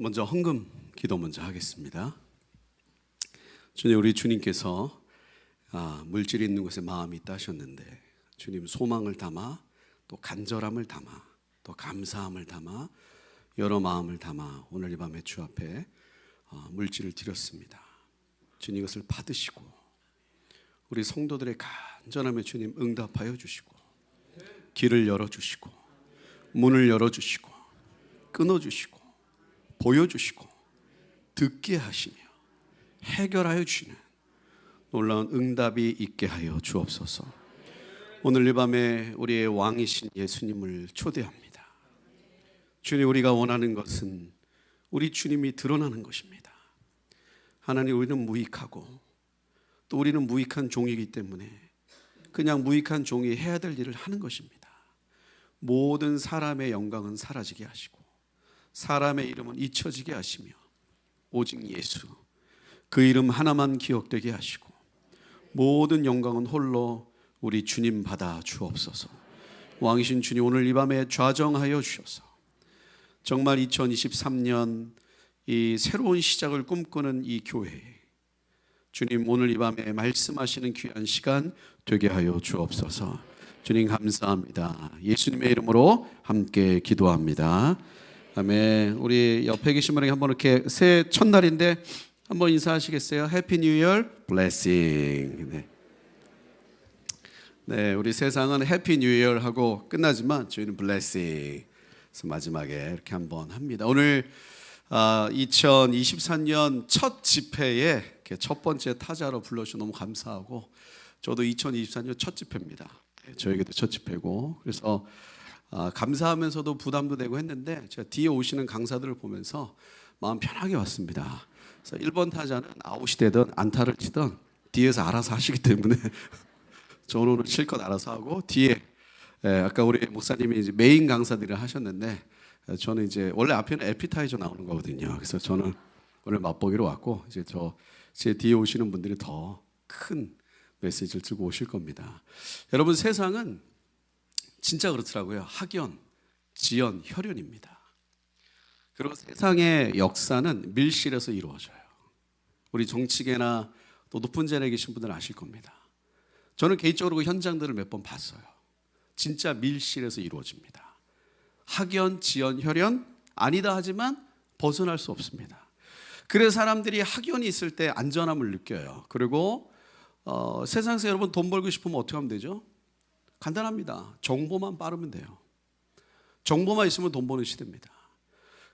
먼저 헌금 기도 먼저 하겠습니다. 주님, 우리 주님께서 물질이 있는 곳에 마음이 있다 하셨는데, 주님 소망을 담아 또 간절함을 담아 또 감사함을 담아 여러 마음을 담아 오늘 이 밤에 주 앞에 물질을 드렸습니다. 주님 이것을 받으시고 우리 성도들의 간절함에 주님 응답하여 주시고 길을 열어주시고 문을 열어주시고 끊어주시고 보여주시고 듣게 하시며 해결하여 주시는 놀라운 응답이 있게 하여 주옵소서. 오늘 이 밤에 우리의 왕이신 예수님을 초대합니다. 주님, 우리가 원하는 것은 우리 주님이 드러나는 것입니다. 하나님, 우리는 무익하고 또 우리는 무익한 종이기 때문에 그냥 무익한 종이 해야 될 일을 하는 것입니다. 모든 사람의 영광은 사라지게 하시고 사람의 이름은 잊혀지게 하시며 오직 예수, 그 이름 하나만 기억되게 하시고 모든 영광은 홀로 우리 주님 받아 주옵소서. 왕이신 주님, 오늘 이 밤에 좌정하여 주셔서 정말 2023년 이 새로운 시작을 꿈꾸는 이 교회, 주님 오늘 이 밤에 말씀하시는 귀한 시간 되게 하여 주옵소서. 주님 감사합니다. 예수님의 이름으로 함께 기도합니다. 아멘. 우리 옆에 계신 분에게 한번 이렇게 새해 첫날인데 한번 인사하시겠어요? 해피 뉴 이어 블레싱. 네, 우리 세상은 해피 뉴 이어 하고 끝나지만 저희는 블레싱. 그래서 마지막에 이렇게 한번 합니다. 오늘 2024년 첫 집회에 첫 번째 타자로 불러주셔서 너무 감사하고, 저도 2024년 첫 집회입니다. 저에게도 첫 집회고, 그래서 감사하면서도 부담도 되고 했는데 제가 뒤에 오시는 강사들을 보면서 마음 편하게 왔습니다. 그래서 1번 타자는 아웃이 되든 안타를 치든 뒤에서 알아서 하시기 때문에 저는 오늘 실컷 알아서 하고, 뒤에 아까 우리 목사님이 이제 메인 강사들을 하셨는데 저는 이제 원래 앞에는 에피타이저 나오는 거거든요. 그래서 저는 오늘 맛보기로 왔고, 이제 제 뒤에 오시는 분들이 더 큰 메시지를 들고 오실 겁니다. 여러분, 세상은 진짜 그렇더라고요. 학연, 지연, 혈연입니다. 그리고 세상의 역사는 밀실에서 이루어져요. 우리 정치계나 또 높은 자리에 계신 분들은 아실 겁니다. 저는 개인적으로 그 현장들을 몇 번 봤어요. 진짜 밀실에서 이루어집니다. 학연, 지연, 혈연 아니다 하지만 벗어날 수 없습니다. 그래서 사람들이 학연이 있을 때 안전함을 느껴요. 그리고 세상에서 여러분 돈 벌고 싶으면 어떻게 하면 되죠? 간단합니다. 정보만 빠르면 돼요. 정보만 있으면 돈 버는 시대입니다.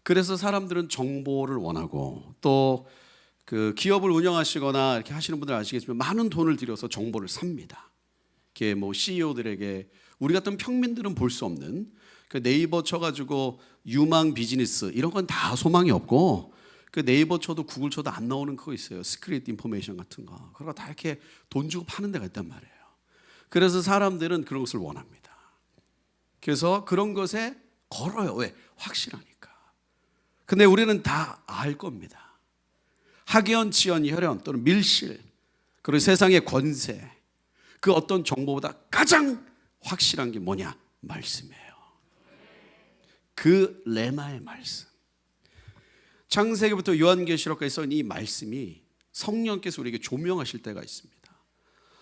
그래서 사람들은 정보를 원하고, 또 그 기업을 운영하시거나 이렇게 하시는 분들 아시겠지만 많은 돈을 들여서 정보를 삽니다. 이게 뭐 CEO들에게 우리 같은 평민들은 볼 수 없는, 그 네이버 쳐가지고 유망 비즈니스 이런 건 다 소망이 없고, 그 네이버 쳐도 구글 쳐도 안 나오는 그거 있어요. 시크릿 인포메이션 같은 거. 그런 거 다 이렇게 돈 주고 파는 데가 있단 말이에요. 그래서 사람들은 그런 것을 원합니다. 그래서 그런 것에 걸어요. 왜? 확실하니까. 근데 우리는 다 알 겁니다. 학연, 지연, 혈연 또는 밀실, 그리고 세상의 권세, 그 어떤 정보보다 가장 확실한 게 뭐냐? 말씀이에요. 그 레마의 말씀. 창세기부터 요한계시록까지 써있는 이 말씀이 성령께서 우리에게 조명하실 때가 있습니다.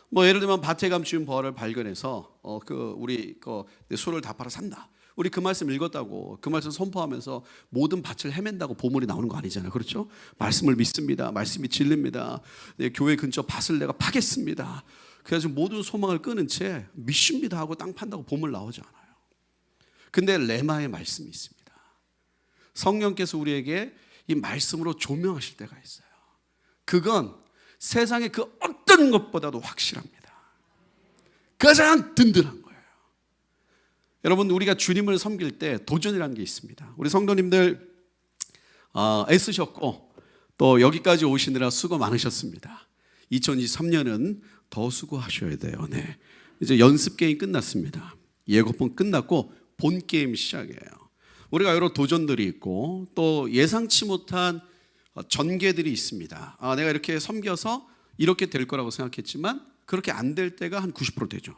뭐 예를 들면 밭에 감추인 벌을 발견해서 우리 소를 다 팔아 산다. 우리 그 말씀 읽었다고 그 말씀 선포하면서 모든 밭을 헤맨다고 보물이 나오는 거 아니잖아요. 그렇죠? 말씀을 믿습니다. 말씀이 진리입니다. 교회 근처 밭을 내가 파겠습니다. 그래서 모든 소망을 끊은 채 믿습니다 하고 땅 판다고 보물 나오지 않아요. 근데 레마의 말씀이 있습니다. 성령께서 우리에게 이 말씀으로 조명하실 때가 있어요. 그건 세상의 그 어떤 것보다도 확실합니다. 가장 든든한 거예요. 여러분, 우리가 주님을 섬길 때 도전이라는 게 있습니다. 우리 성도님들 애쓰셨고 또 여기까지 오시느라 수고 많으셨습니다. 2023년은 더 수고하셔야 돼요. 네. 이제 연습 게임 끝났습니다. 예고편 끝났고 본 게임 시작이에요. 우리가 여러 도전들이 있고 또 예상치 못한 전개들이 있습니다. 내가 이렇게 섬겨서 이렇게 될 거라고 생각했지만 그렇게 안 될 때가 한 90% 되죠.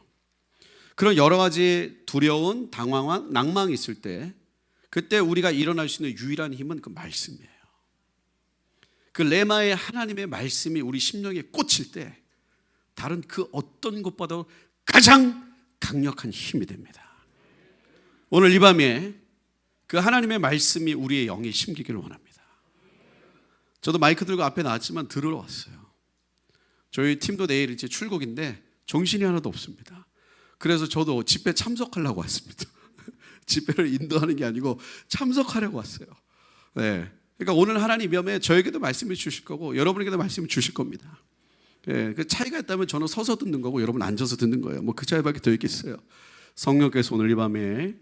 그런 여러 가지 두려운, 당황한, 낭망이 있을 때, 그때 우리가 일어날 수 있는 유일한 힘은 그 말씀이에요. 그 레마의 하나님의 말씀이 우리 심령에 꽂힐 때 다른 그 어떤 것보다 가장 강력한 힘이 됩니다. 오늘 이 밤에 그 하나님의 말씀이 우리의 영에 심기를 원합니다. 저도 마이크 들고 앞에 나왔지만 들으러 왔어요. 저희 팀도 내일 이제 출국인데 정신이 하나도 없습니다. 그래서 저도 집회 참석하려고 왔습니다. 집회를 인도하는 게 아니고 참석하려고 왔어요. 네. 그러니까 오늘 하나님 이밤에 저에게도 말씀을 주실 거고 여러분에게도 말씀을 주실 겁니다. 네. 그 차이가 있다면 저는 서서 듣는 거고 여러분 앉아서 듣는 거예요. 뭐 그 차이밖에 더 있겠어요. 성령께서 오늘 이 밤에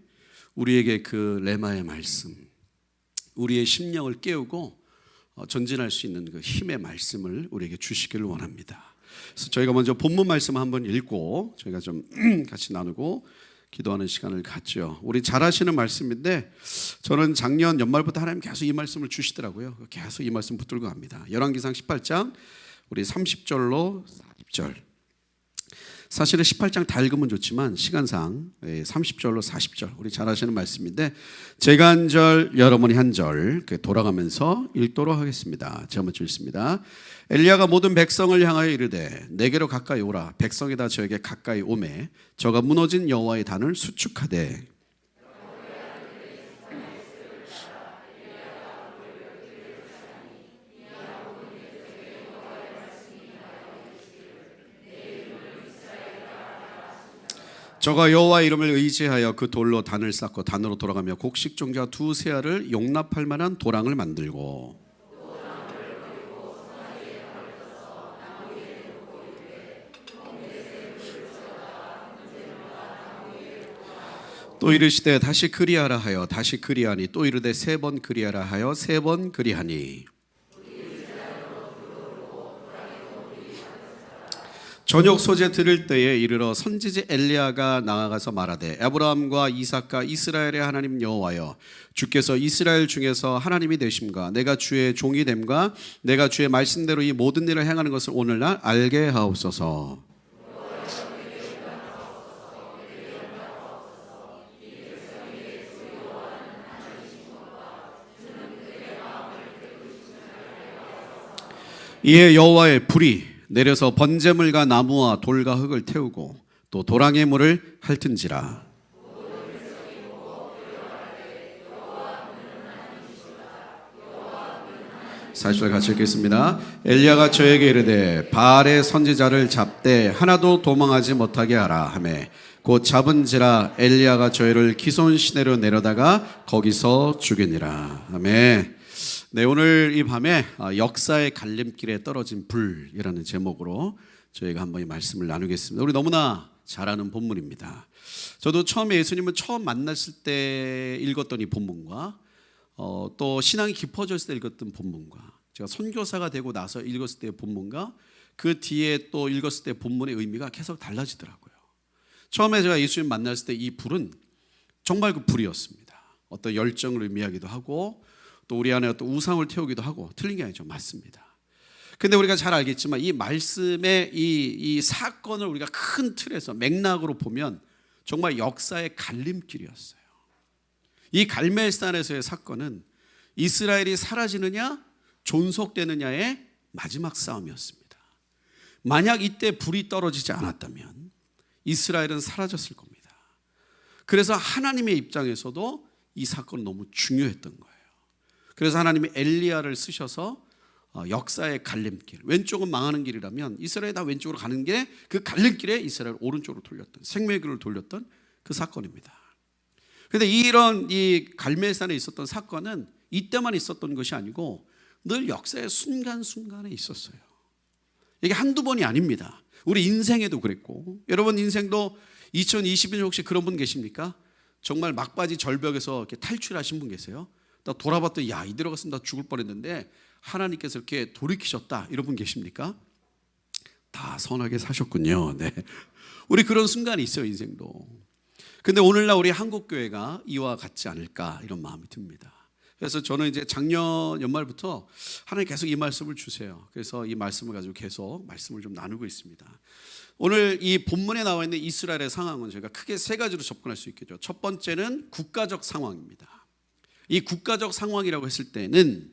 우리에게 그 레마의 말씀, 우리의 심령을 깨우고 전진할 수 있는 그 힘의 말씀을 우리에게 주시기를 원합니다. 그래서 저희가 먼저 본문 말씀 한번 읽고 저희가 좀 같이 나누고 기도하는 시간을 갖죠. 우리 잘 아시는 말씀인데 저는 작년 연말부터 하나님 계속 이 말씀을 주시더라고요. 계속 이 말씀 붙들고 갑니다. 열왕기상 18장 우리 30절로 40절. 사실은 18장 다 읽으면 좋지만 시간상 30절로 40절 우리 잘 아시는 말씀인데 제가 한 절 여러분이 한 절 돌아가면서 읽도록 하겠습니다. 제가 먼저 읽습니다. 엘리야가 모든 백성을 향하여 이르되 내게로 가까이 오라. 백성이 다 저에게 가까이 오매 저가 무너진 여호와의 단을 수축하되 저가 여호와의 이름을 의지하여 그 돌로 단을 쌓고 단으로 돌아가며 곡식 종자 두 세알을 용납할 만한 도랑을 만들고 또 이르시되 다시 그리하라 하여 다시 그리하니 또 이르되 세 번 그리하라 하여 세 번 그리하니 저녁 소재 들을 때에 이르러 선지자 엘리야가 나아가서 말하되 아브라함과 이삭과 이스라엘의 하나님 여호와여 주께서 이스라엘 중에서 하나님이 되심과 내가 주의 종이 됨과 내가 주의 말씀대로 이 모든 일을 행하는 것을 오늘날 알게 하옵소서. 이에 여호와의 불이 내려서 번제물과 나무와 돌과 흙을 태우고 또 도랑의 물을 핥은지라. 사실 같이 읽겠습니다. 엘리야가 저에게 이르되 바알의 선지자를 잡되 하나도 도망하지 못하게 하라 하매 곧 잡은지라. 엘리야가 저희를 기손 시내로 내려다가 거기서 죽이니라. 아멘. 네, 오늘 이 밤에 역사의 갈림길에 떨어진 불이라는 제목으로 저희가 한번 이 말씀을 나누겠습니다. 우리 너무나 잘 아는 본문입니다. 저도 처음에 예수님을 처음 만났을 때 읽었던 이 본문과 또 신앙이 깊어졌을 때 읽었던 본문과 제가 선교사가 되고 나서 읽었을 때의 본문과 그 뒤에 또 읽었을 때 본문의 의미가 계속 달라지더라고요. 처음에 제가 예수님 만났을 때 이 불은 정말 그 불이었습니다. 어떤 열정을 의미하기도 하고 또 우리 안에 어떤 우상을 태우기도 하고 틀린 게 아니죠. 맞습니다. 근데 우리가 잘 알겠지만 이 말씀의 이 사건을 우리가 큰 틀에서 맥락으로 보면 정말 역사의 갈림길이었어요. 이 갈멜산에서의 사건은 이스라엘이 사라지느냐 존속되느냐의 마지막 싸움이었습니다. 만약 이때 불이 떨어지지 않았다면 이스라엘은 사라졌을 겁니다. 그래서 하나님의 입장에서도 이 사건은 너무 중요했던 거예요. 그래서 하나님이 엘리야를 쓰셔서 역사의 갈림길, 왼쪽은 망하는 길이라면 이스라엘이 다 왼쪽으로 가는 게 그 갈림길에 이스라엘 오른쪽으로 돌렸던 생명의 길을 돌렸던 그 사건입니다. 그런데 이런 이 갈멜산에 있었던 사건은 이때만 있었던 것이 아니고 늘 역사의 순간순간에 있었어요. 이게 한두 번이 아닙니다. 우리 인생에도 그랬고 여러분 인생도 2020년 혹시 그런 분 계십니까? 정말 막바지 절벽에서 이렇게 탈출하신 분 계세요? 나 돌아봤더니 야 이대로 갔으면 나 죽을 뻔했는데 하나님께서 이렇게 돌이키셨다 이런 분 계십니까? 다 선하게 사셨군요. 네. 우리 그런 순간이 있어요 인생도. 근데 오늘날 우리 한국교회가 이와 같지 않을까 이런 마음이 듭니다. 그래서 저는 이제 작년 연말부터 하나님 계속 이 말씀을 주세요. 그래서 이 말씀을 가지고 계속 말씀을 좀 나누고 있습니다. 오늘 이 본문에 나와 있는 이스라엘의 상황은 저희가 크게 세 가지로 접근할 수 있겠죠. 첫 번째는 국가적 상황입니다. 이 국가적 상황이라고 했을 때는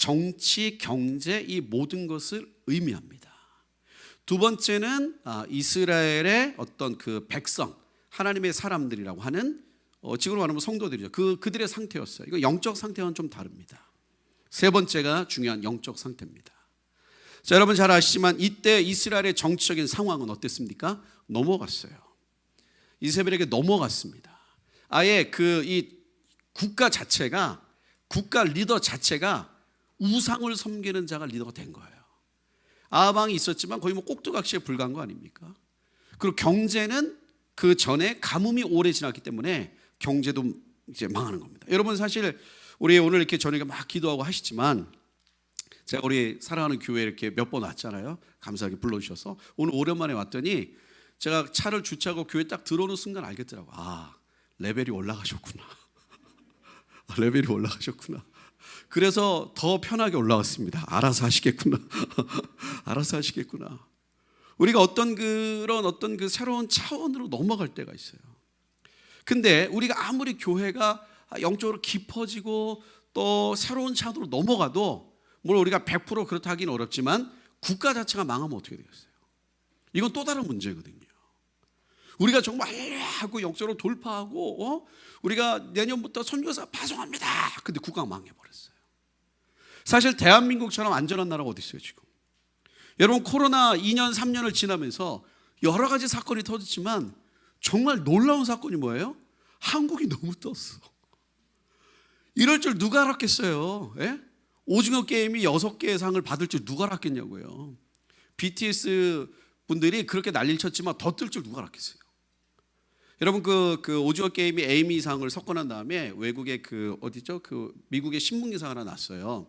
정치, 경제 이 모든 것을 의미합니다. 두 번째는 이스라엘의 어떤 그 백성, 하나님의 사람들이라고 하는 지금으로 말하면 성도들이죠. 그들의 상태였어요. 이거 영적 상태와는 좀 다릅니다. 세 번째가 중요한 영적 상태입니다. 자, 여러분 잘 아시지만 이때 이스라엘의 정치적인 상황은 어땠습니까? 넘어갔어요. 이세벨에게 넘어갔습니다. 아예 이 국가 자체가, 국가 리더 자체가 우상을 섬기는 자가 리더가 된 거예요. 아방이 있었지만 거의 뭐 꼭두각시에 불과한 거 아닙니까? 그리고 경제는 그 전에 가뭄이 오래 지났기 때문에 경제도 이제 망하는 겁니다. 여러분 사실 우리 오늘 이렇게 저녁에 막 기도하고 하시지만 제가 우리 사랑하는 교회 이렇게 몇 번 왔잖아요. 감사하게 불러주셔서 오늘 오랜만에 왔더니 제가 차를 주차하고 교회 딱 들어오는 순간 알겠더라고요. 레벨이 올라가셨구나. 레벨이 올라가셨구나. 그래서 더 편하게 올라왔습니다. 알아서 하시겠구나. 알아서 하시겠구나. 우리가 어떤 그 새로운 차원으로 넘어갈 때가 있어요. 근데 우리가 아무리 교회가 영적으로 깊어지고 또 새로운 차원으로 넘어가도 물론 우리가 100% 그렇다 하기는 어렵지만 국가 자체가 망하면 어떻게 되겠어요? 이건 또 다른 문제거든요. 우리가 정말 하고 영적으로 돌파하고 우리가 내년부터 선교사 파송합니다. 근데 국가가 망해버렸어요. 사실 대한민국처럼 안전한 나라가 어디 있어요 지금? 여러분 코로나 2년 3년을 지나면서 여러 가지 사건이 터졌지만 정말 놀라운 사건이 뭐예요? 한국이 너무 떴어. 이럴 줄 누가 알았겠어요? 예? 오징어 게임이 6개의 상을 받을 줄 누가 알았겠냐고요. BTS 분들이 그렇게 난리를 쳤지만 더 뜰 줄 누가 알았겠어요. 여러분 그 오징어 게임이 에이미상을 석권한 다음에 외국의 어디죠? 미국의 신문기사 하나 났어요.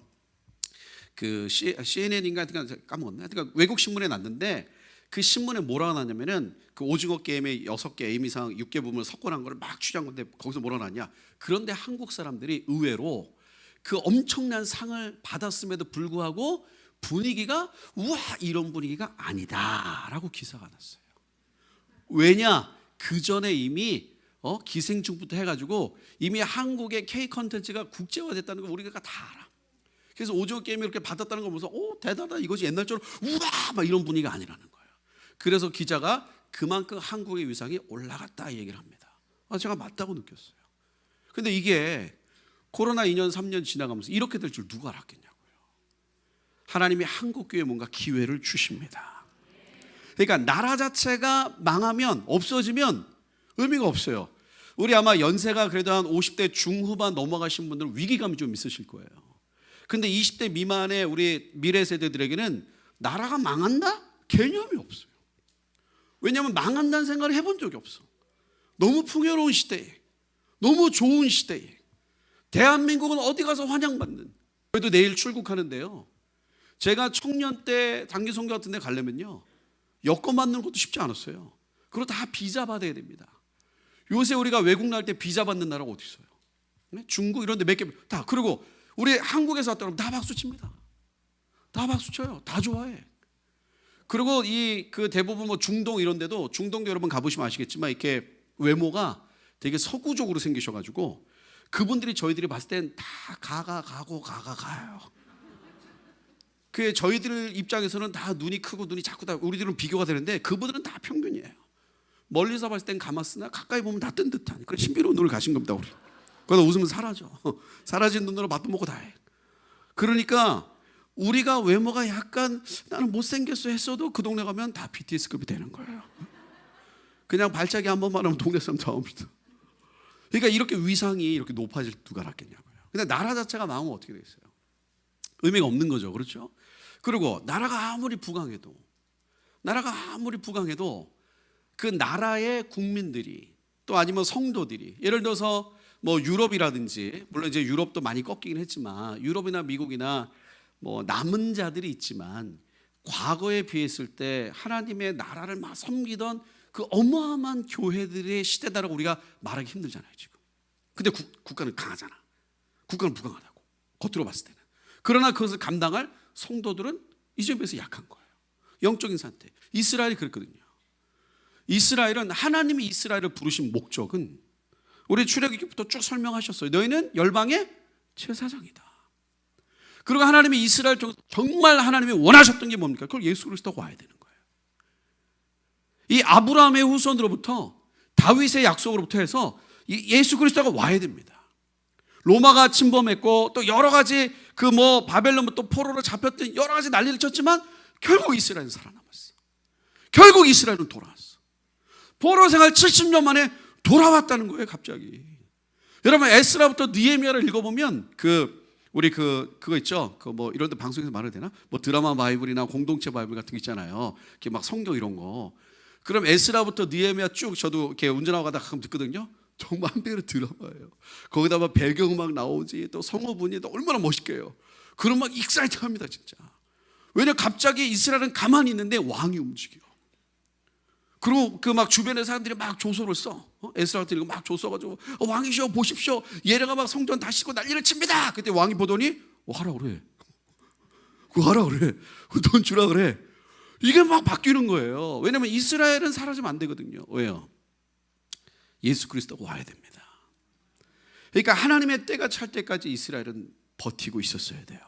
CNN인가 까먹었네. 그러니까 외국 신문에 났는데 그 신문에 뭐라고 났냐면은 그 오징어 게임의 6개 에이미상 6개 부문을 석권한 거를 막 취재한 건데 거기서 뭐라고 났냐? 그런데 한국 사람들이 의외로 그 엄청난 상을 받았음에도 불구하고 분위기가 우와 이런 분위기가 아니다라고 기사가 났어요. 왜냐? 그 전에 이미 기생충부터 해가지고 이미 한국의 K 컨텐츠가 국제화됐다는 걸 우리가 다 알아. 그래서 오징어 게임이 이렇게 받았다는 거 보면서 대단하다 이것이 옛날처럼 우와 막 이런 분위기가 아니라는 거예요. 그래서 기자가 그만큼 한국의 위상이 올라갔다 이 얘기를 합니다. 제가 맞다고 느꼈어요. 근데 이게 코로나 2년 3년 지나가면서 이렇게 될 줄 누가 알았겠냐고요. 하나님이 한국교회에 뭔가 기회를 주십니다. 그러니까 나라 자체가 망하면 없어지면 의미가 없어요. 우리 아마 연세가 그래도 한 50대 중후반 넘어가신 분들은 위기감이 좀 있으실 거예요. 근데 20대 미만의 우리 미래 세대들에게는 나라가 망한다? 개념이 없어요. 왜냐하면 망한다는 생각을 해본 적이 없어. 너무 풍요로운 시대에, 너무 좋은 시대에 대한민국은 어디 가서 환영받는. 그래도 내일 출국하는데요. 제가 청년 때 단기 선교 같은 데 가려면요. 여권 받는 것도 쉽지 않았어요. 그리고 다 비자 받아야 됩니다. 요새 우리가 외국 날 때 비자 받는 나라가 어디 있어요? 네? 중국 이런 데 몇 개 다. 그리고 우리 한국에서 왔다 그러면 다 박수 칩니다. 다 박수 쳐요. 다 좋아해. 그리고 그 대부분 뭐 중동 이런 데도 중동도 여러분 가보시면 아시겠지만 이렇게 외모가 되게 서구적으로 생기셔가지고 그분들이 저희들이 봤을 땐 다 가요. 그 저희들 입장에서는 다 눈이 크고 눈이 작고 다 우리들은 비교가 되는데 그분들은 다 평균이에요. 멀리서 봤을 땐 감았으나 가까이 보면 다 뜬 듯한 그런 신비로운 눈을 가신 겁니다. 우리. 그러다 웃으면 사라져. 사라진 눈으로 맛도 먹고 다 해. 그러니까 우리가 외모가 약간 나는 못생겼어 했어도 그 동네 가면 다 BTS급이 되는 거예요. 그냥 발차기 한 번만 하면 동네 사람 다 옵니다. 그러니까 이렇게 위상이 이렇게 높아질 누가 알았겠냐고요. 근데 나라 자체가 망하면 어떻게 되겠어요? 의미가 없는 거죠. 그렇죠? 그리고 나라가 아무리 부강해도 그 나라의 국민들이 또 아니면 성도들이 예를 들어서 뭐 유럽이라든지 물론 이제 유럽도 많이 꺾이긴 했지만 유럽이나 미국이나 뭐 남은 자들이 있지만 과거에 비했을 때 하나님의 나라를 막 섬기던 그 어마어마한 교회들의 시대다라고 우리가 말하기 힘들잖아요 지금. 근데 국가는 강하잖아. 국가는 부강하다고 겉으로 봤을 때는. 그러나 그것을 감당할 성도들은 이 점에서 약한 거예요. 영적인 상태. 이스라엘이 그랬거든요. 이스라엘은 하나님이 이스라엘을 부르신 목적은 우리 출애굽기부터 쭉 설명하셨어요. 너희는 열방의 제사장이다. 그리고 하나님이 이스라엘 쪽에서 정말 하나님이 원하셨던 게 뭡니까? 그걸 예수 그리스도가 와야 되는 거예요. 이 아브라함의 후손으로부터 다윗의 약속으로부터 해서 예수 그리스도가 와야 됩니다. 로마가 침범했고 또 여러 가지 바벨론부터 포로로 잡혔던 여러 가지 난리를 쳤지만 결국 이스라엘은 살아남았어. 결국 이스라엘은 돌아왔어. 포로 생활 70년 만에 돌아왔다는 거예요, 갑자기. 여러분, 에스라부터 느헤미야를 읽어보면 우리 그거 있죠? 이런 데 방송에서 말해도 되나? 드라마 바이블이나 공동체 바이블 같은 거 있잖아요. 이렇게 막 성경 이런 거. 그럼 에스라부터 느헤미야 쭉 저도 이렇게 운전하고 가다가 가끔 듣거든요. 정말 한편의 드라마예요. 거기다 막 배경음악 나오지, 또 성어분이 또 얼마나 멋있게요. 그럼 막 익사이트합니다, 진짜. 왜냐 갑자기 이스라엘은 가만히 있는데 왕이 움직여. 그리고 막 주변의 사람들이 막 조소를 써. 에스라한테 막 조 써가지고 왕이시여 보십시오. 얘네가 막 성전 다시고 난리를 칩니다. 그때 왕이 보더니 하라 그래. 그거 하라 그래. 돈 주라 그래. 이게 막 바뀌는 거예요. 왜냐하면 이스라엘은 사라지면 안 되거든요. 왜요? 예수 그리스도가 와야 됩니다. 그러니까 하나님의 때가 찰 때까지 이스라엘은 버티고 있었어야 돼요.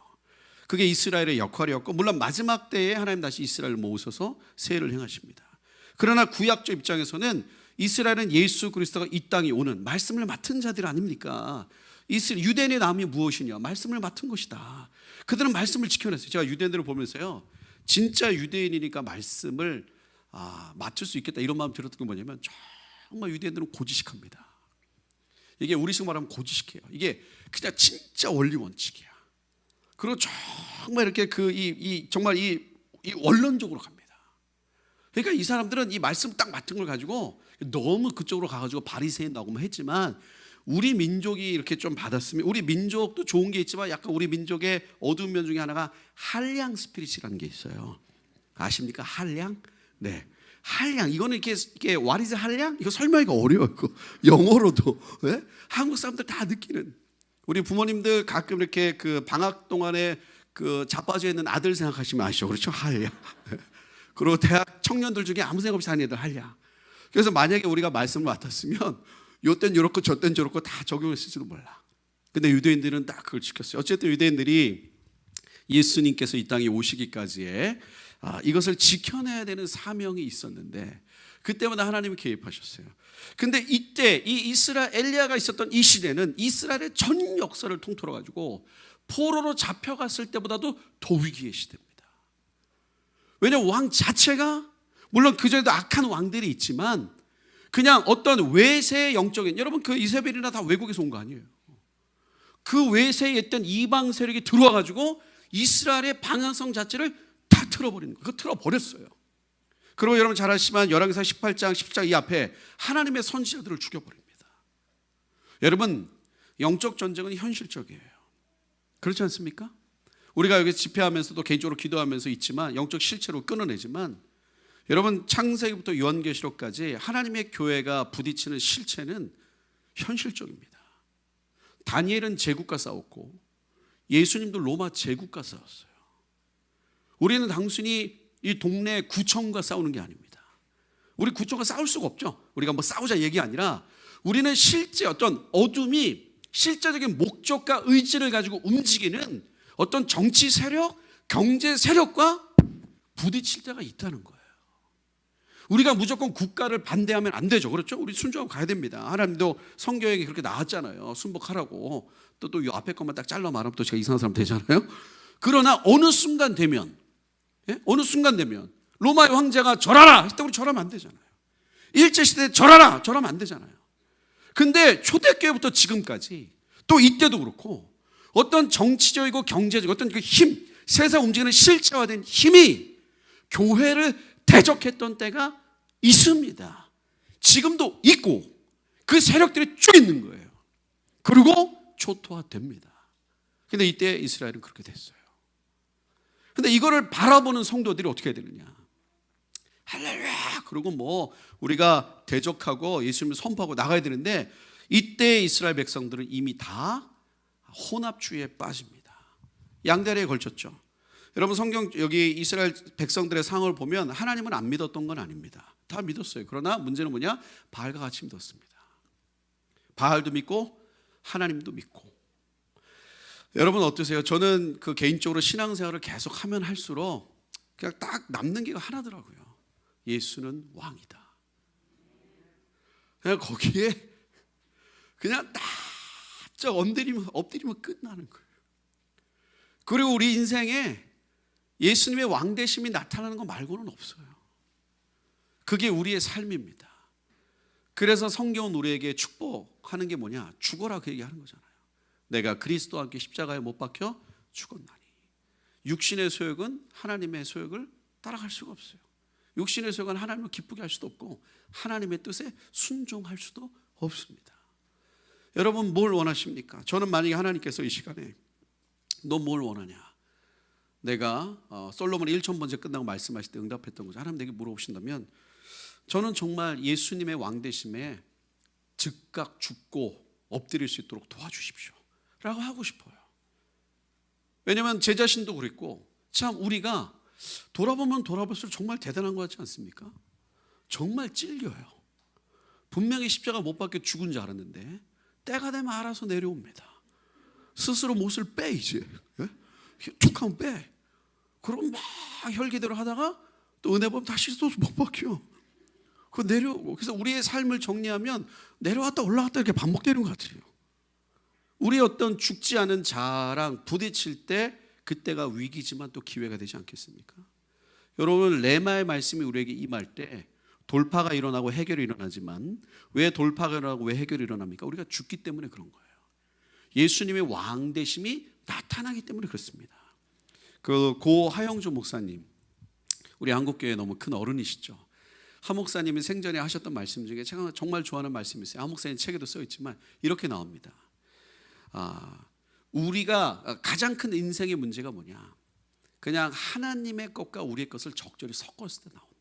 그게 이스라엘의 역할이었고, 물론 마지막 때에 하나님 다시 이스라엘을 모으셔서 세례를 행하십니다. 그러나 구약적 입장에서는 이스라엘은 예수 그리스도가 이 땅에 오는 말씀을 맡은 자들 아닙니까? 유대인의 남이 무엇이냐? 말씀을 맡은 것이다. 그들은 말씀을 지켜냈어요. 제가 유대인들을 보면서요, 진짜 유대인이니까 말씀을 맡을 수 있겠다 이런 마음 들었던 게 뭐냐면, 정말 유대인들은 고지식합니다. 이게 우리식 말하면 고지식해요. 이게 그냥 진짜 원리 원칙이야. 그리고 정말 이렇게 정말 이 원론적으로 갑니다. 그러니까 이 사람들은 이 말씀 딱 맡은 걸 가지고 너무 그쪽으로 가가지고 바리새인 나오고 했지만, 우리 민족이 이렇게 좀 받았으면, 우리 민족도 좋은 게 있지만 약간 우리 민족의 어두운 면 중에 하나가 한량 스피릿이라는 게 있어요. 아십니까? 한량? 네. 한량, 이거는 이게 what is 한량? 이거 설명하기가 어려워요. 영어로도. 네? 한국 사람들 다 느끼는. 우리 부모님들 가끔 이렇게 방학 동안에 자빠져 있는 아들 생각하시면 아시죠? 그렇죠? 한량. 그리고 대학 청년들 중에 아무 생각 없이 사는 애들 한량. 그래서 만약에 우리가 말씀을 맡았으면 요땐 요렇고 저땐 저렇고 다 적용했을지도 몰라. 근데 유대인들은 딱 그걸 지켰어요. 어쨌든 유대인들이 예수님께서 이 땅에 오시기까지의 이것을 지켜내야 되는 사명이 있었는데, 그때마다 하나님이 개입하셨어요. 근데 이때 이 엘리야가 있었던 이 시대는 이스라엘의 전 역사를 통틀어 가지고 포로로 잡혀갔을 때보다도 더 위기의 시대입니다. 왜냐하면 왕 자체가, 물론 그전에도 악한 왕들이 있지만 그냥 어떤 외세의 영적인, 여러분 이세벨이나 다 외국에서 온 거 아니에요. 그 외세에 있던 이방 세력이 들어와 가지고 이스라엘의 방향성 자체를 다 틀어버리는 거예요. 그거 틀어버렸어요. 그리고 여러분 잘 아시지만 열왕기상 18장 10장 이 앞에 하나님의 선지자들을 죽여버립니다. 여러분, 영적 전쟁은 현실적이에요. 그렇지 않습니까? 우리가 여기 집회하면서도 개인적으로 기도하면서 있지만, 영적 실체로 끊어내지만, 여러분 창세기부터 요한계시록까지 하나님의 교회가 부딪히는 실체는 현실적입니다. 다니엘은 제국과 싸웠고 예수님도 로마 제국과 싸웠어요. 우리는 단순히 이 동네 구청과 싸우는 게 아닙니다. 우리 구청과 싸울 수가 없죠. 우리가 싸우자 얘기 아니라, 우리는 실제 어떤 어둠이 실제적인 목적과 의지를 가지고 움직이는 어떤 정치 세력, 경제 세력과 부딪힐 때가 있다는 거예요. 우리가 무조건 국가를 반대하면 안 되죠. 그렇죠? 우리 순종하고 가야 됩니다. 하나님도 성경에 그렇게 나왔잖아요. 순복하라고. 또 이 앞에 것만 딱 잘라 말하면 또 제가 이상한 사람 되잖아요. 그러나 어느 순간 되면, 로마의 황제가 절하라 했을 때 우리 절하면 안 되잖아요. 일제시대에 절하라, 절하면 안 되잖아요. 근데 초대교회부터 지금까지, 또 이때도 그렇고, 어떤 정치적이고 경제적 어떤 힘, 세상 움직이는 실체화된 힘이 교회를 대적했던 때가 있습니다. 지금도 있고 그 세력들이 쭉 있는 거예요. 그리고 초토화됩니다. 근데 이때 이스라엘은 그렇게 됐어요. 근데 이거를 바라보는 성도들이 어떻게 해야 되느냐? 할렐루야! 그리고 우리가 대적하고 예수님을 선포하고 나가야 되는데, 이때 이스라엘 백성들은 이미 다 혼합주의에 빠집니다. 양다리에 걸쳤죠. 여러분 성경 여기 이스라엘 백성들의 상황을 보면 하나님은 안 믿었던 건 아닙니다. 다 믿었어요. 그러나 문제는 뭐냐? 바알과 같이 믿었습니다. 바알도 믿고 하나님도 믿고. 여러분 어떠세요? 저는 그 개인적으로 신앙생활을 계속 하면 할수록 그냥 딱 남는 게 하나더라고요. 예수는 왕이다. 그냥 거기에 그냥 딱 엎드리면 끝나는 거예요. 그리고 우리 인생에 예수님의 왕되심이 나타나는 거 말고는 없어요. 그게 우리의 삶입니다. 그래서 성경은 우리에게 축복하는 게 뭐냐? 죽어라 그 얘기하는 거잖아요. 내가 그리스도와 함께 십자가에 못 박혀 죽었나니. 육신의 소욕은 하나님의 소욕을 따라갈 수가 없어요. 육신의 소욕은 하나님을 기쁘게 할 수도 없고 하나님의 뜻에 순종할 수도 없습니다. 여러분 뭘 원하십니까? 저는 만약에 하나님께서 이 시간에 너 뭘 원하냐? 내가 솔로몬 1000번째 끝나고 말씀하실 때 응답했던 거죠. 하나님 내게 물어보신다면 저는 정말 예수님의 왕되심에 즉각 죽고 엎드릴 수 있도록 도와주십시오 라고 하고 싶어요. 왜냐하면 제 자신도 그랬고 참 우리가 돌아보면 돌아볼수록 정말 대단한 것 같지 않습니까? 정말 찔려요. 분명히 십자가 못 박혀 죽은 줄 알았는데 때가 되면 알아서 내려옵니다. 스스로 못을 빼 이제 툭 하면 빼. 그럼 막 혈기대로 하다가 또 은혜 보면 다시 또 못 박혀. 그 내려오고. 그래서 우리의 삶을 정리하면 내려왔다 올라갔다 이렇게 반복되는 것 같아요. 우리의 어떤 죽지 않은 자랑 부딪힐 때 그때가 위기지만 또 기회가 되지 않겠습니까? 여러분 레마의 말씀이 우리에게 임할 때 돌파가 일어나고 해결이 일어나지만 왜 돌파가 일어나고 왜 해결이 일어납니까? 우리가 죽기 때문에 그런 거예요. 예수님의 왕되심이 나타나기 때문에 그렇습니다. 그 고 하영주 목사님, 우리 한국교회 너무 큰 어른이시죠. 하 목사님이 생전에 하셨던 말씀 중에 제가 정말 좋아하는 말씀이 있어요. 하 목사님 책에도 써 있지만 이렇게 나옵니다. 우리가 가장 큰 인생의 문제가 뭐냐? 그냥 하나님의 것과 우리의 것을 적절히 섞었을 때 나온다.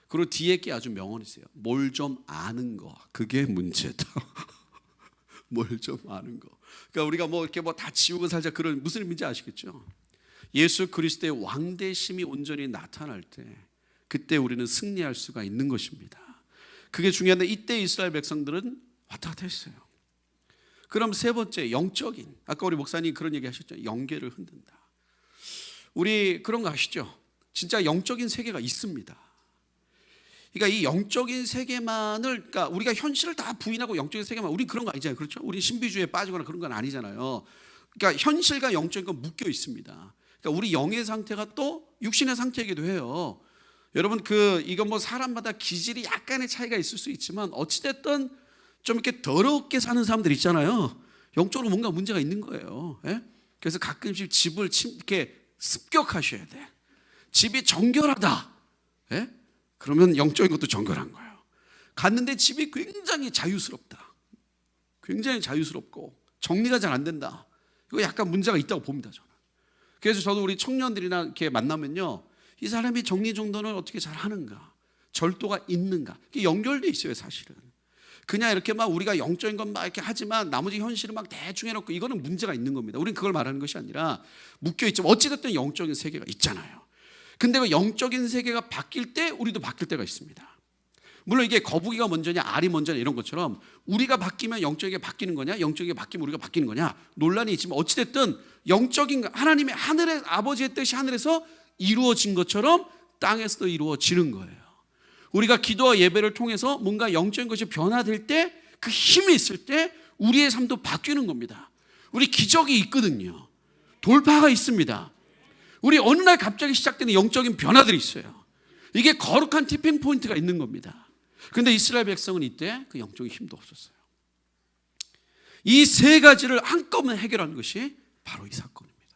그리고 뒤에 게 아주 명언이 있어요. 뭘 좀 아는 거, 그게 문제다. 뭘 좀 아는 거. 그러니까 우리가 뭐 이렇게 뭐 다 지우고 살자 그런 무슨 의미인지 아시겠죠? 예수 그리스도의 왕되심이 온전히 나타날 때 그때 우리는 승리할 수가 있는 것입니다. 그게 중요한데 이때 이스라엘 백성들은 왔다 갔다 했어요. 그럼 세 번째 영적인, 아까 우리 목사님 그런 얘기 하셨죠. 영계를 흔든다. 우리 그런 거 아시죠? 진짜 영적인 세계가 있습니다. 그러니까 이 영적인 세계만을, 그러니까 우리가 현실을 다 부인하고 영적인 세계만, 우리 그런 거 아니잖아요. 그렇죠? 우리 신비주의에 빠지거나 그런 건 아니잖아요. 그러니까 현실과 영적인 건 묶여 있습니다. 그러니까 우리 영의 상태가 또 육신의 상태이기도 해요. 여러분 이건 뭐 사람마다 기질이 약간의 차이가 있을 수 있지만 어찌됐든 좀 이렇게 더럽게 사는 사람들 있잖아요. 영적으로 뭔가 문제가 있는 거예요. 예? 그래서 가끔씩 집을 이렇게 습격하셔야 돼. 집이 정결하다. 예? 그러면 영적인 것도 정결한 거예요. 갔는데 집이 굉장히 자유스럽다. 굉장히 자유스럽고 정리가 잘 안 된다. 이거 약간 문제가 있다고 봅니다, 저는. 그래서 저도 우리 청년들이나 이렇게 만나면요, 이 사람이 정리 정돈을 어떻게 잘 하는가, 절도가 있는가, 이게 연결돼 있어요, 사실은. 그냥 이렇게 막 우리가 영적인 건 막 이렇게 하지만 나머지 현실은 막 대충 해놓고 이거는 문제가 있는 겁니다. 우리는 그걸 말하는 것이 아니라 묶여 있지만 어찌됐든 영적인 세계가 있잖아요. 근데 그 영적인 세계가 바뀔 때 우리도 바뀔 때가 있습니다. 물론 이게 거북이가 먼저냐 알이 먼저냐 이런 것처럼 우리가 바뀌면 영적인 게 바뀌는 거냐, 영적인 게 바뀌면 우리가 바뀌는 거냐 논란이 있지만 어찌됐든 영적인 하나님의 하늘의 아버지의 뜻이 하늘에서 이루어진 것처럼 땅에서도 이루어지는 거예요. 우리가 기도와 예배를 통해서 뭔가 영적인 것이 변화될 때 그 힘이 있을 때 우리의 삶도 바뀌는 겁니다. 우리 기적이 있거든요. 돌파가 있습니다. 우리 어느 날 갑자기 시작되는 영적인 변화들이 있어요. 이게 거룩한 티핑 포인트가 있는 겁니다. 그런데 이스라엘 백성은 이때 그 영적인 힘도 없었어요. 이 세 가지를 한꺼번에 해결하는 것이 바로 이 사건입니다.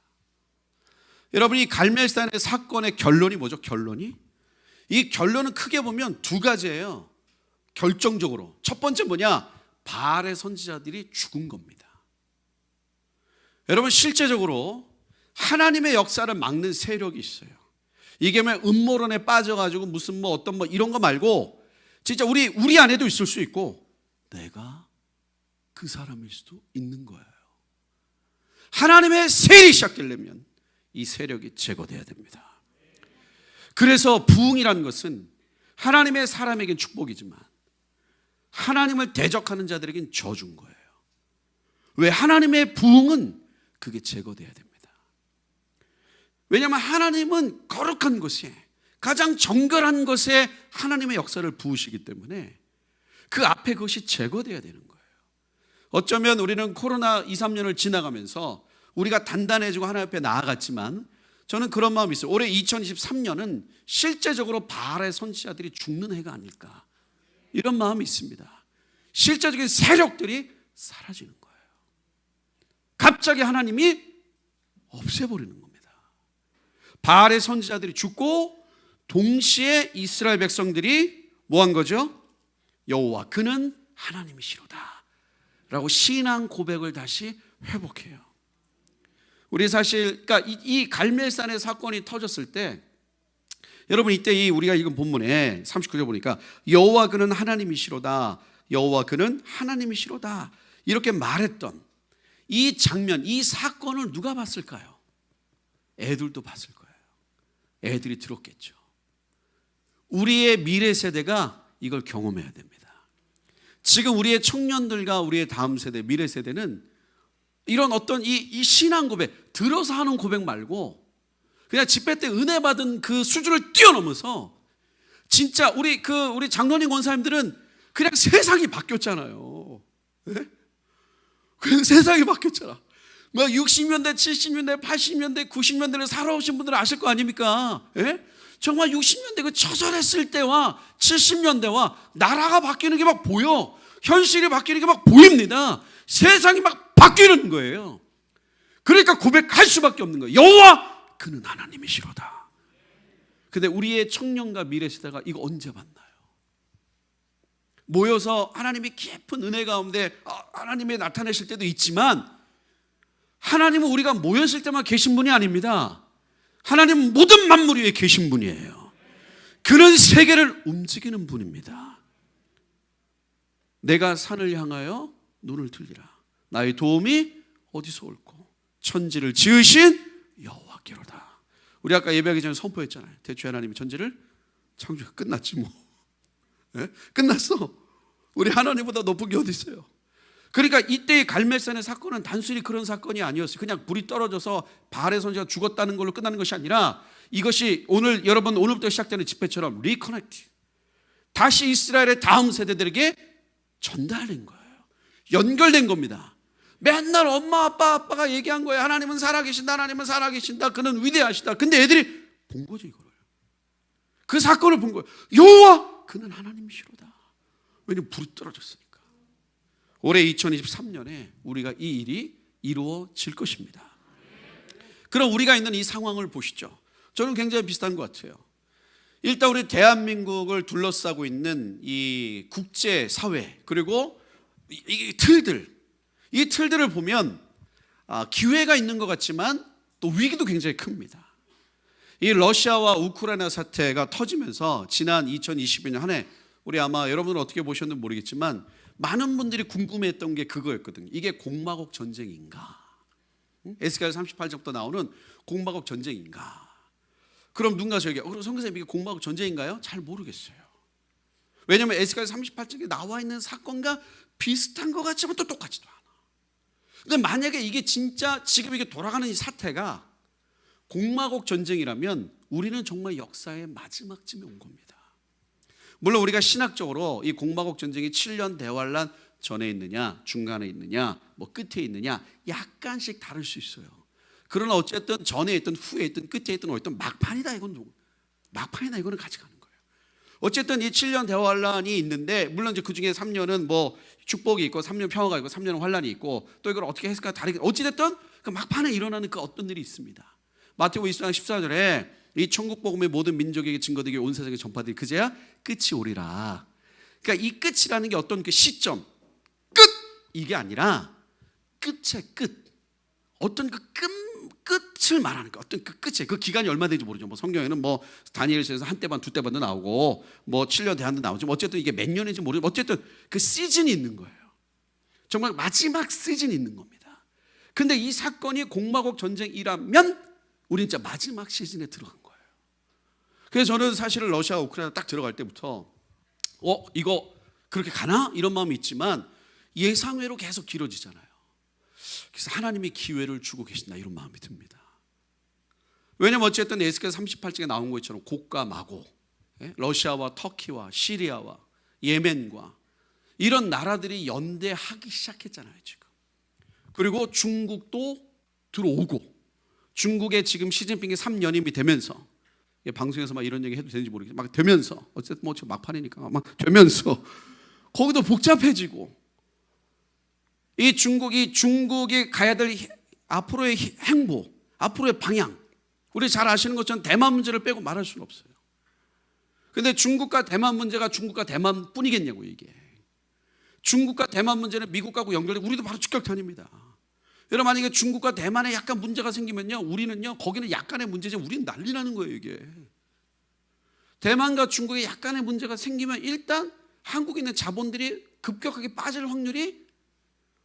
여러분, 이 갈멜산의 사건의 결론이 뭐죠? 이 결론은 크게 보면 두 가지예요. 결정적으로 첫 번째 뭐냐? 바알의 선지자들이 죽은 겁니다. 여러분, 실제적으로 하나님의 역사를 막는 세력이 있어요. 이게 뭐 음모론에 빠져가지고 무슨 뭐 어떤 뭐 이런 거 말고 진짜 우리 안에도 있을 수 있고 내가 그 사람일 수도 있는 거예요. 하나님의 세일이 시작되려면 이 세력이 제거돼야 됩니다. 그래서 부흥이라는 것은 하나님의 사람에겐 축복이지만 하나님을 대적하는 자들에겐 저주인 거예요. 왜? 하나님의 부흥은 그게 제거돼야 됩니다. 왜냐하면 하나님은 거룩한 것에, 가장 정결한 것에 하나님의 역사를 부으시기 때문에 그 앞에 그것이 제거돼야 되는 거예요. 어쩌면 우리는 코로나 2, 3년을 지나가면서 우리가 단단해지고 하나님 앞에 나아갔지만 저는 그런 마음이 있어요. 올해 2023년은 실제적으로 바알의 선지자들이 죽는 해가 아닐까, 이런 마음이 있습니다. 실제적인 세력들이 사라지는 거예요. 갑자기 하나님이 없애버리는 겁니다. 바알의 선지자들이 죽고 동시에 이스라엘 백성들이 뭐 한 거죠? 여호와 그는 하나님이시로다 라고 신앙 고백을 다시 회복해요. 우리 사실 그러니까 이 갈멜산의 사건이 터졌을 때, 여러분 이때 우리가 읽은 본문에 39절 보니까 여호와 그는 하나님이시로다, 여호와 그는 하나님이시로다 이렇게 말했던 이 장면, 이 사건을 누가 봤을까요? 애들도 봤을 거예요. 애들이 들었겠죠. 우리의 미래 세대가 이걸 경험해야 됩니다. 지금 우리의 청년들과 우리의 다음 세대, 미래 세대는 이런 어떤 이 신앙 고백, 들어서 하는 고백 말고 그냥 집회 때 은혜 받은 그 수준을 뛰어넘어서 진짜 우리 장로님 권사님들은 그냥 세상이 바뀌었잖아요. 네? 그냥 세상이 바뀌었잖아. 뭐 60년대, 70년대, 80년대, 90년대를 살아오신 분들은 아실 거 아닙니까? 네? 정말 60년대 그 처절했을 때와 70년대와 나라가 바뀌는 게 막 보여. 현실이 바뀌는 게 막 보입니다. 세상이 막 바뀌는 거예요. 그러니까 고백할 수밖에 없는 거예요. 여호와 그는 하나님이시로다. 근데 우리의 청년과 미래 세대가 이거 언제 만나요? 모여서 하나님이 깊은 은혜 가운데 하나님이 나타내실 때도 있지만, 하나님은 우리가 모였을 때만 계신 분이 아닙니다. 하나님은 모든 만물 위에 계신 분이에요. 그는 세계를 움직이는 분입니다. 내가 산을 향하여 눈을 들리라. 나의 도움이 어디서 올꼬? 천지를 지으신 여호와께로다. 우리 아까 예배하기 전에 선포했잖아요. 대초에 하나님이 천지를 창조가 끝났지 뭐. 네? 끝났어. 우리 하나님보다 높은 게 어디 있어요? 그러니까 이때의 갈멜산의 사건은 단순히 그런 사건이 아니었어요. 그냥 불이 떨어져서 바알의 선지자가 죽었다는 걸로 끝나는 것이 아니라, 이것이 오늘부터 시작되는 집회처럼 리커넥트, 다시 이스라엘의 다음 세대들에게 전달된 거예요. 연결된 겁니다. 맨날 엄마 아빠가 얘기한 거예요. 하나님은 살아계신다, 하나님은 살아계신다, 그는 위대하시다. 근데 애들이 본 거죠. 이거를, 그 사건을 본 거예요. 여호와 그는 하나님이시로다. 왜냐면 불이 떨어졌으니까. 올해 2023년에 우리가 이 일이 이루어질 것입니다. 그럼 우리가 있는 이 상황을 보시죠. 저는 굉장히 비슷한 것 같아요. 일단 우리 대한민국을 둘러싸고 있는 이 국제사회, 그리고 이 틀들을 보면 기회가 있는 것 같지만 또 위기도 굉장히 큽니다. 이 러시아와 우크라이나 사태가 터지면서 지난 2022년 한 해, 우리 아마 여러분은 어떻게 보셨는지 모르겠지만 많은 분들이 궁금해했던 게 그거였거든요. 이게 공마곡 전쟁인가? 에스겔 38장부터 나오는 공마곡 전쟁인가? 그럼 누군가 저에게 그럼 선교사님 이게 공마곡 전쟁인가요? 잘 모르겠어요. 왜냐하면 에스겔 38장에 나와 있는 사건과 비슷한 것 같지만 또 똑같지도 않아. 근데 만약에 이게 진짜 지금 이게 돌아가는 이 사태가 공마곡 전쟁이라면 우리는 정말 역사의 마지막쯤에 온 겁니다. 물론 우리가 신학적으로 이 공마곡 전쟁이 7년 대환란 전에 있느냐, 중간에 있느냐, 뭐 끝에 있느냐 약간씩 다를 수 있어요. 그러나 어쨌든 전에 있든 후에 있든 끝에 있든 어쨌든 막판이다, 이거는 같이 가는 거예요. 어쨌든 이 7년 대환란이 있는데, 물론 이제 그 중에 3년은 뭐 축복이 있고 3년 평화가 있고 3년은 환란이 있고, 또 이걸 어떻게 했을까 다르게, 어찌됐든 그 막판에 일어나는 그 어떤 일이 있습니다. 마태복음 20장 14절에 이 천국 복음의 모든 민족에게 증거되게 온 세상에 전파되리 그제야 끝이 오리라. 그러니까 이 끝이라는 게 어떤 그 시점, 끝 이게 아니라 끝의 끝, 어떤 그 끝을 말하는 거, 어떤 그 끝에 그 기간이 얼마 되는지 모르죠. 뭐 성경에는 뭐 다니엘서에서 한때 반, 두때 반도 나오고 뭐 7년 대한도 나오죠. 어쨌든 이게 몇 년인지 모르죠. 어쨌든 그 시즌이 있는 거예요. 정말 마지막 시즌이 있는 겁니다. 근데 이 사건이 공마곡 전쟁이라면 우리는 진짜 마지막 시즌에 들어간 거예요. 그래서 저는 사실은 러시아, 우크라이나 딱 들어갈 때부터 이거 그렇게 가나? 이런 마음이 있지만 예상외로 계속 길어지잖아요. 그래서 하나님이 기회를 주고 계신다, 이런 마음이 듭니다. 왜냐면 어쨌든 에스겔 38장에 나온 것처럼 곡과 마고, 러시아와 터키와 시리아와 예멘과 이런 나라들이 연대하기 시작했잖아요 지금. 그리고 중국도 들어오고, 중국에 지금 시진핑이 3년임이 되면서, 방송에서 막 이런 얘기 해도 되는지 모르겠지만 막 되면서, 어쨌든 뭐 지금 막판이니까 막 되면서 거기도 복잡해지고, 이 중국이 가야 될 앞으로의 행보, 앞으로의 방향, 우리 잘 아시는 것처럼 대만 문제를 빼고 말할 수는 없어요. 근데 중국과 대만 문제가 중국과 대만 뿐이겠냐고. 이게 중국과 대만 문제는 미국하고 연결돼 우리도 바로 직격탄입니다. 여러분, 만약에 중국과 대만에 약간 문제가 생기면요, 우리는요, 거기는 약간의 문제지 우리는 난리 나는 거예요. 이게 대만과 중국에 약간의 문제가 생기면 일단 한국에 있는 자본들이 급격하게 빠질 확률이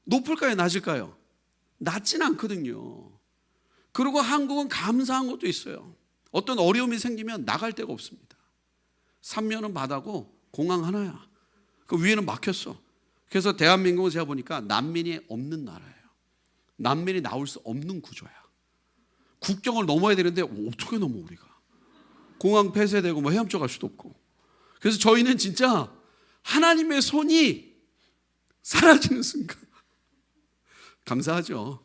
높을까요, 낮을까요? 낮지는 않거든요. 그리고 한국은 감사한 것도 있어요. 어떤 어려움이 생기면 나갈 데가 없습니다. 삼면은 바다고 공항 하나야. 그 위에는 막혔어. 그래서 대한민국은 제가 보니까 난민이 없는 나라예요. 난민이 나올 수 없는 구조야. 국경을 넘어야 되는데 어떻게 넘어 우리가? 공항 폐쇄되고 뭐 헤엄쳐 갈 수도 없고. 그래서 저희는 진짜 하나님의 손이 사라지는 순간 감사하죠.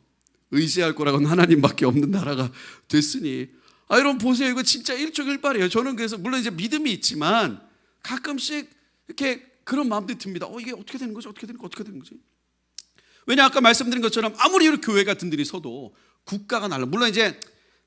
의지할 거라고는 하나님밖에 없는 나라가 됐으니. 여러분 보세요. 이거 진짜 일촉일발이에요. 저는 그래서 물론 이제 믿음이 있지만 가끔씩 이렇게 그런 마음들이 듭니다. 이게 어떻게 되는 거지? 어떻게 되는 거지? 왜냐, 아까 말씀드린 것처럼 아무리 이렇게 교회 같은 들이 서도 국가가 물론 이제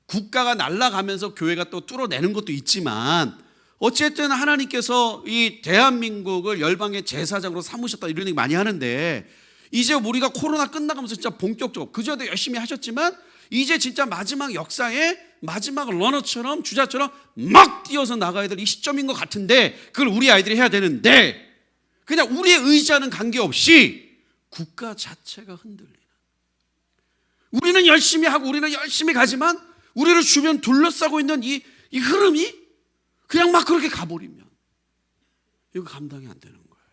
국가가 날아가면서 교회가 또 뚫어내는 것도 있지만, 어쨌든 하나님께서 이 대한민국을 열방의 제사장으로 삼으셨다, 이런 얘기 많이 하는데, 이제 우리가 코로나 끝나가면서 진짜 본격적으로, 그전에도 열심히 하셨지만 이제 진짜 마지막 역사의 마지막 러너처럼, 주자처럼 막 뛰어서 나가야 될 이 시점인 것 같은데, 그걸 우리 아이들이 해야 되는데 그냥 우리의 의지와는 관계없이 국가 자체가 흔들리는, 우리는 열심히 하고 우리는 열심히 가지만 우리를 주변 둘러싸고 있는 이 흐름이 그냥 막 그렇게 가버리면 이거 감당이 안 되는 거예요.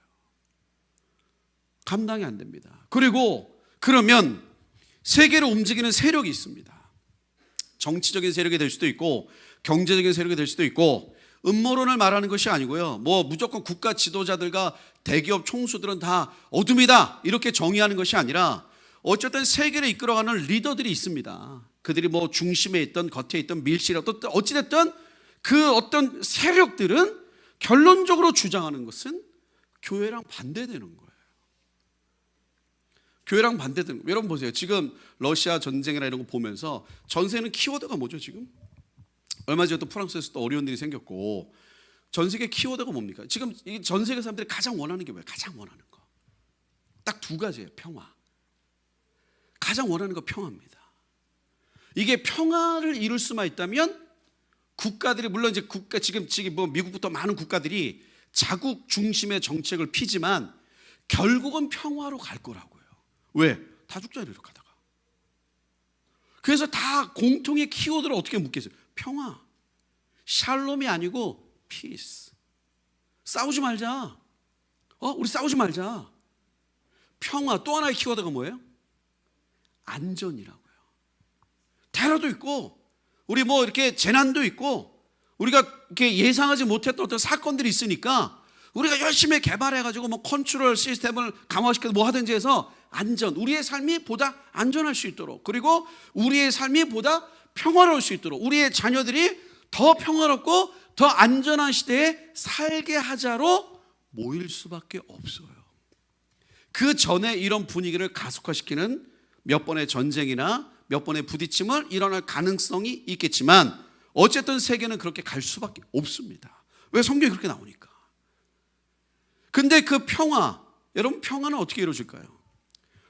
감당이 안 됩니다. 그리고 그러면 세계를 움직이는 세력이 있습니다. 정치적인 세력이 될 수도 있고 경제적인 세력이 될 수도 있고, 음모론을 말하는 것이 아니고요, 뭐 무조건 국가 지도자들과 대기업 총수들은 다 어둠이다 이렇게 정의하는 것이 아니라, 어쨌든 세계를 이끌어가는 리더들이 있습니다. 그들이 뭐 중심에 있던 겉에 있던 밀실에 어찌됐든 그 어떤 세력들은 결론적으로 주장하는 것은 교회랑 반대되는 거예요. 교회랑 반대되는 거예요. 여러분 보세요. 지금 러시아 전쟁이나 이런 거 보면서 전 세계는 키워드가 뭐죠 지금? 얼마 전에 또 프랑스에서 또 어려운 일이 생겼고, 전 세계 키워드가 뭡니까? 지금 전 세계 사람들이 가장 원하는 게 뭐예요? 가장 원하는 거 딱 두 가지예요. 평화. 가장 원하는 거 평화입니다. 이게 평화를 이룰 수만 있다면 국가들이, 물론 이제 지금 뭐 미국부터 많은 국가들이 자국 중심의 정책을 피지만 결국은 평화로 갈 거라고요. 왜? 다 죽잖아요 이렇게 하다가. 그래서 다 공통의 키워드를 어떻게 묻겠어요? 평화. 샬롬이 아니고 피스. 싸우지 말자. 우리 싸우지 말자. 평화. 또 하나의 키워드가 뭐예요? 안전이라고요. 테러도 있고, 우리 뭐 이렇게 재난도 있고, 우리가 이렇게 예상하지 못했던 어떤 사건들이 있으니까 우리가 열심히 개발해가지고 뭐 컨트롤 시스템을 강화시켜서 뭐 하든지 해서 안전, 우리의 삶이 보다 안전할 수 있도록, 그리고 우리의 삶이 보다 평화로울 수 있도록, 우리의 자녀들이 더 평화롭고 더 안전한 시대에 살게 하자로 모일 수밖에 없어요. 그 전에 이런 분위기를 가속화시키는 몇 번의 전쟁이나 몇 번의 부딪힘을 일어날 가능성이 있겠지만, 어쨌든 세계는 그렇게 갈 수밖에 없습니다. 왜? 성경이 그렇게 나오니까. 근데 그 평화, 여러분 평화는 어떻게 이루어질까요?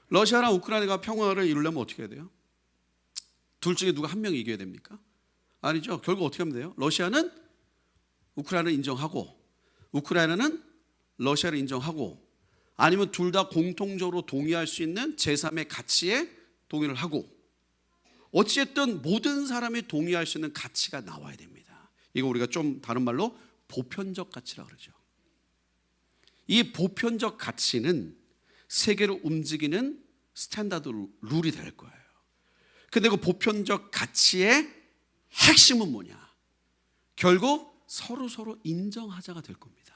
러시아랑 우크라이나가 평화를 이루려면 어떻게 해야 돼요? 둘 중에 누가 한 명이 이겨야 됩니까? 아니죠. 결국 어떻게 하면 돼요? 러시아는 우크라이나를 인정하고 우크라이나는 러시아를 인정하고, 아니면 둘 다 공통적으로 동의할 수 있는 제3의 가치에 동의를 하고, 어찌됐든 모든 사람이 동의할 수 있는 가치가 나와야 됩니다. 이거 우리가 좀 다른 말로 보편적 가치라고 그러죠. 이 보편적 가치는 세계를 움직이는 스탠다드 룰이 될 거예요. 근데 그 보편적 가치의 핵심은 뭐냐? 결국 서로 인정하자가 될 겁니다.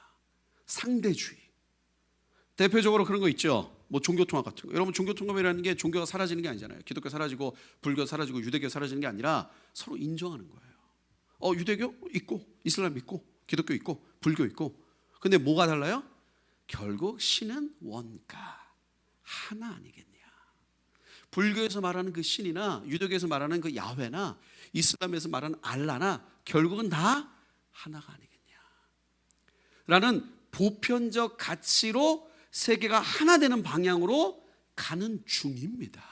상대주의. 대표적으로 그런 거 있죠. 뭐 종교통합 같은 거. 여러분, 종교통합이라는 게 종교가 사라지는 게 아니잖아요. 기독교 사라지고 불교 사라지고 유대교 사라지는 게 아니라 서로 인정하는 거예요. 유대교 있고 이슬람 있고 기독교 있고 불교 있고. 근데 뭐가 달라요? 결국 신은 원가 하나 아니겠냐. 불교에서 말하는 그 신이나 유대교에서 말하는 그 야훼나 이슬람에서 말하는 알라나 결국은 다 하나가 아니겠냐 라는 보편적 가치로 세계가 하나 되는 방향으로 가는 중입니다.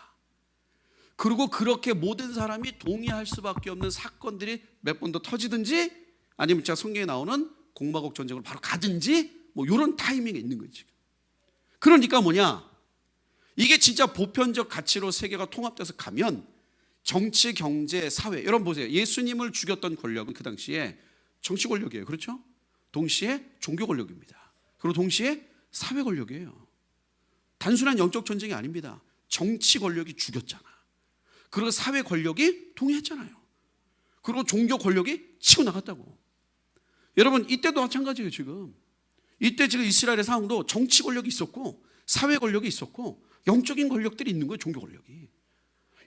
그리고 그렇게 모든 사람이 동의할 수밖에 없는 사건들이 몇 번 더 터지든지 아니면 제가 성경에 나오는 공마곡 전쟁으로 바로 가든지 뭐 이런 타이밍에 있는 거지. 그러니까 뭐냐, 이게 진짜 보편적 가치로 세계가 통합돼서 가면 정치, 경제, 사회, 여러분 보세요. 예수님을 죽였던 권력은 그 당시에 정치 권력이에요. 그렇죠? 동시에 종교 권력입니다. 그리고 동시에 사회 권력이에요. 단순한 영적 전쟁이 아닙니다. 정치 권력이 죽였잖아. 그리고 사회 권력이 동의했잖아요. 그리고 종교 권력이 치고 나갔다고. 여러분, 이때도 마찬가지예요. 지금 이때 지금 이스라엘의 상황도 정치 권력이 있었고 사회 권력이 있었고 영적인 권력들이 있는 거예요. 종교 권력이.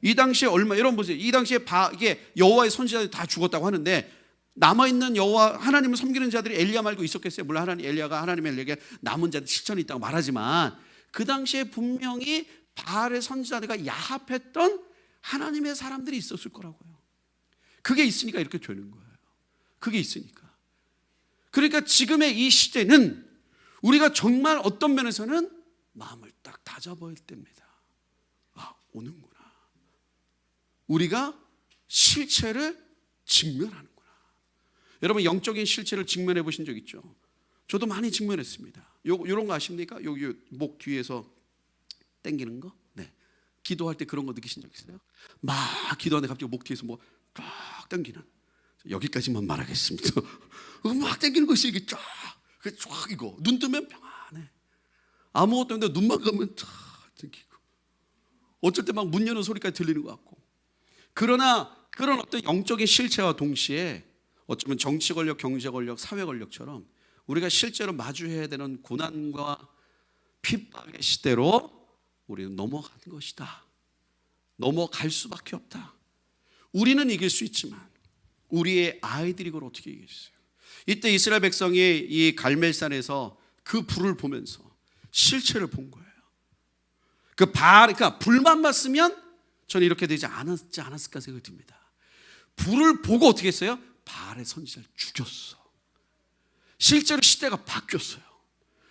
이 당시에 여러분 보세요. 이 당시에 이게 여호와의 선지자들이 다 죽었다고 하는데 남아있는 여호와 하나님을 섬기는 자들이 엘리야 말고 있었겠어요? 물론 엘리야가 하나님의 엘리야에게 남은 자들 실천이 있다고 말하지만 그 당시에 분명히 바알의 선지자들과 야합했던 하나님의 사람들이 있었을 거라고요. 그게 있으니까 이렇게 되는 거예요. 그게 있으니까. 그러니까 지금의 이 시대는 우리가 정말 어떤 면에서는 마음을 딱 다잡아야 됩니다. 오는구나. 우리가 실체를 직면하는구나. 여러분, 영적인 실체를 직면해 보신 적 있죠? 저도 많이 직면했습니다. 요런 거 아십니까? 여기 목 뒤에서 당기는 거? 네. 기도할 때 그런 거 느끼신 적 있어요? 막 기도하는데 갑자기 목 뒤에서 뭐 쫙 당기는. 여기까지만 말하겠습니다. 막 당기는 것이 이게 쫙 이거 눈 뜨면 평안해. 아무것도 없는데 눈만 감으면 쫙 당기고. 어쩔 때 막 문 여는 소리까지 들리는 것 같고. 그러나 그런 어떤 영적인 실체와 동시에 어쩌면 정치 권력, 경제 권력, 사회 권력처럼 우리가 실제로 마주해야 되는 고난과 핍박의 시대로 우리는 넘어가는 것이다. 넘어갈 수밖에 없다. 우리는 이길 수 있지만 우리의 아이들이 그걸 어떻게 이기겠어요? 이때 이스라엘 백성이 이 갈멜산에서 그 불을 보면서 실체를 본 거예요. 그러니까 불만 봤으면 저는 이렇게 되지 않았을까 생각이 듭니다. 불을 보고 어떻게 했어요? 바알의 선지자를 죽였어. 실제로 시대가 바뀌었어요.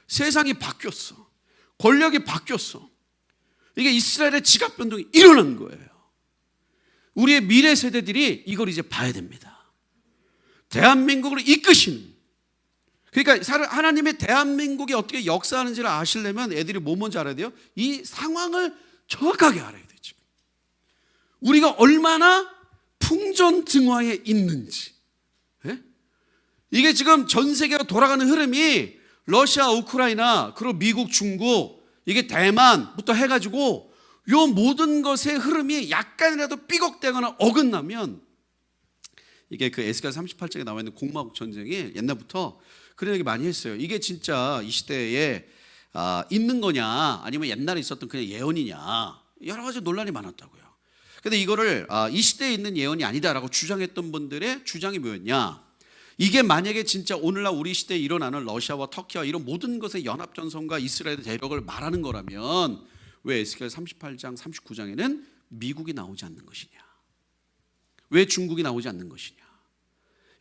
세상이 바뀌었어. 권력이 바뀌었어. 이게 이스라엘의 지각 변동이 일어난 거예요. 우리의 미래 세대들이 이걸 이제 봐야 됩니다. 대한민국을 이끄시는, 그러니까 하나님의 대한민국이 어떻게 역사하는지를 아시려면 애들이 뭐 먼저 알아야 돼요? 이 상황을 정확하게 알아야 돼요. 지금 우리가 얼마나 풍전등화에 있는지. 예? 이게 지금 전 세계가 돌아가는 흐름이 러시아, 우크라이나, 그리고 미국, 중국, 이게 대만부터 해가지고 요 모든 것의 흐름이 약간이라도 삐걱대거나 어긋나면, 이게 그 에스겔 38장에 나와 있는 공마국 전쟁이 옛날부터 그런 얘기 많이 했어요. 이게 진짜 이 시대에 있는 거냐 아니면 옛날에 있었던 그냥 예언이냐, 여러 가지 논란이 많았다고요. 근데 이거를 이 시대에 있는 예언이 아니다라고 주장했던 분들의 주장이 뭐였냐, 이게 만약에 진짜 오늘날 우리 시대에 일어나는 러시아와 터키와 이런 모든 것의 연합전선과 이스라엘의 대력을 말하는 거라면 왜 에스겔 38장 39장에는 미국이 나오지 않는 것이냐, 왜 중국이 나오지 않는 것이냐.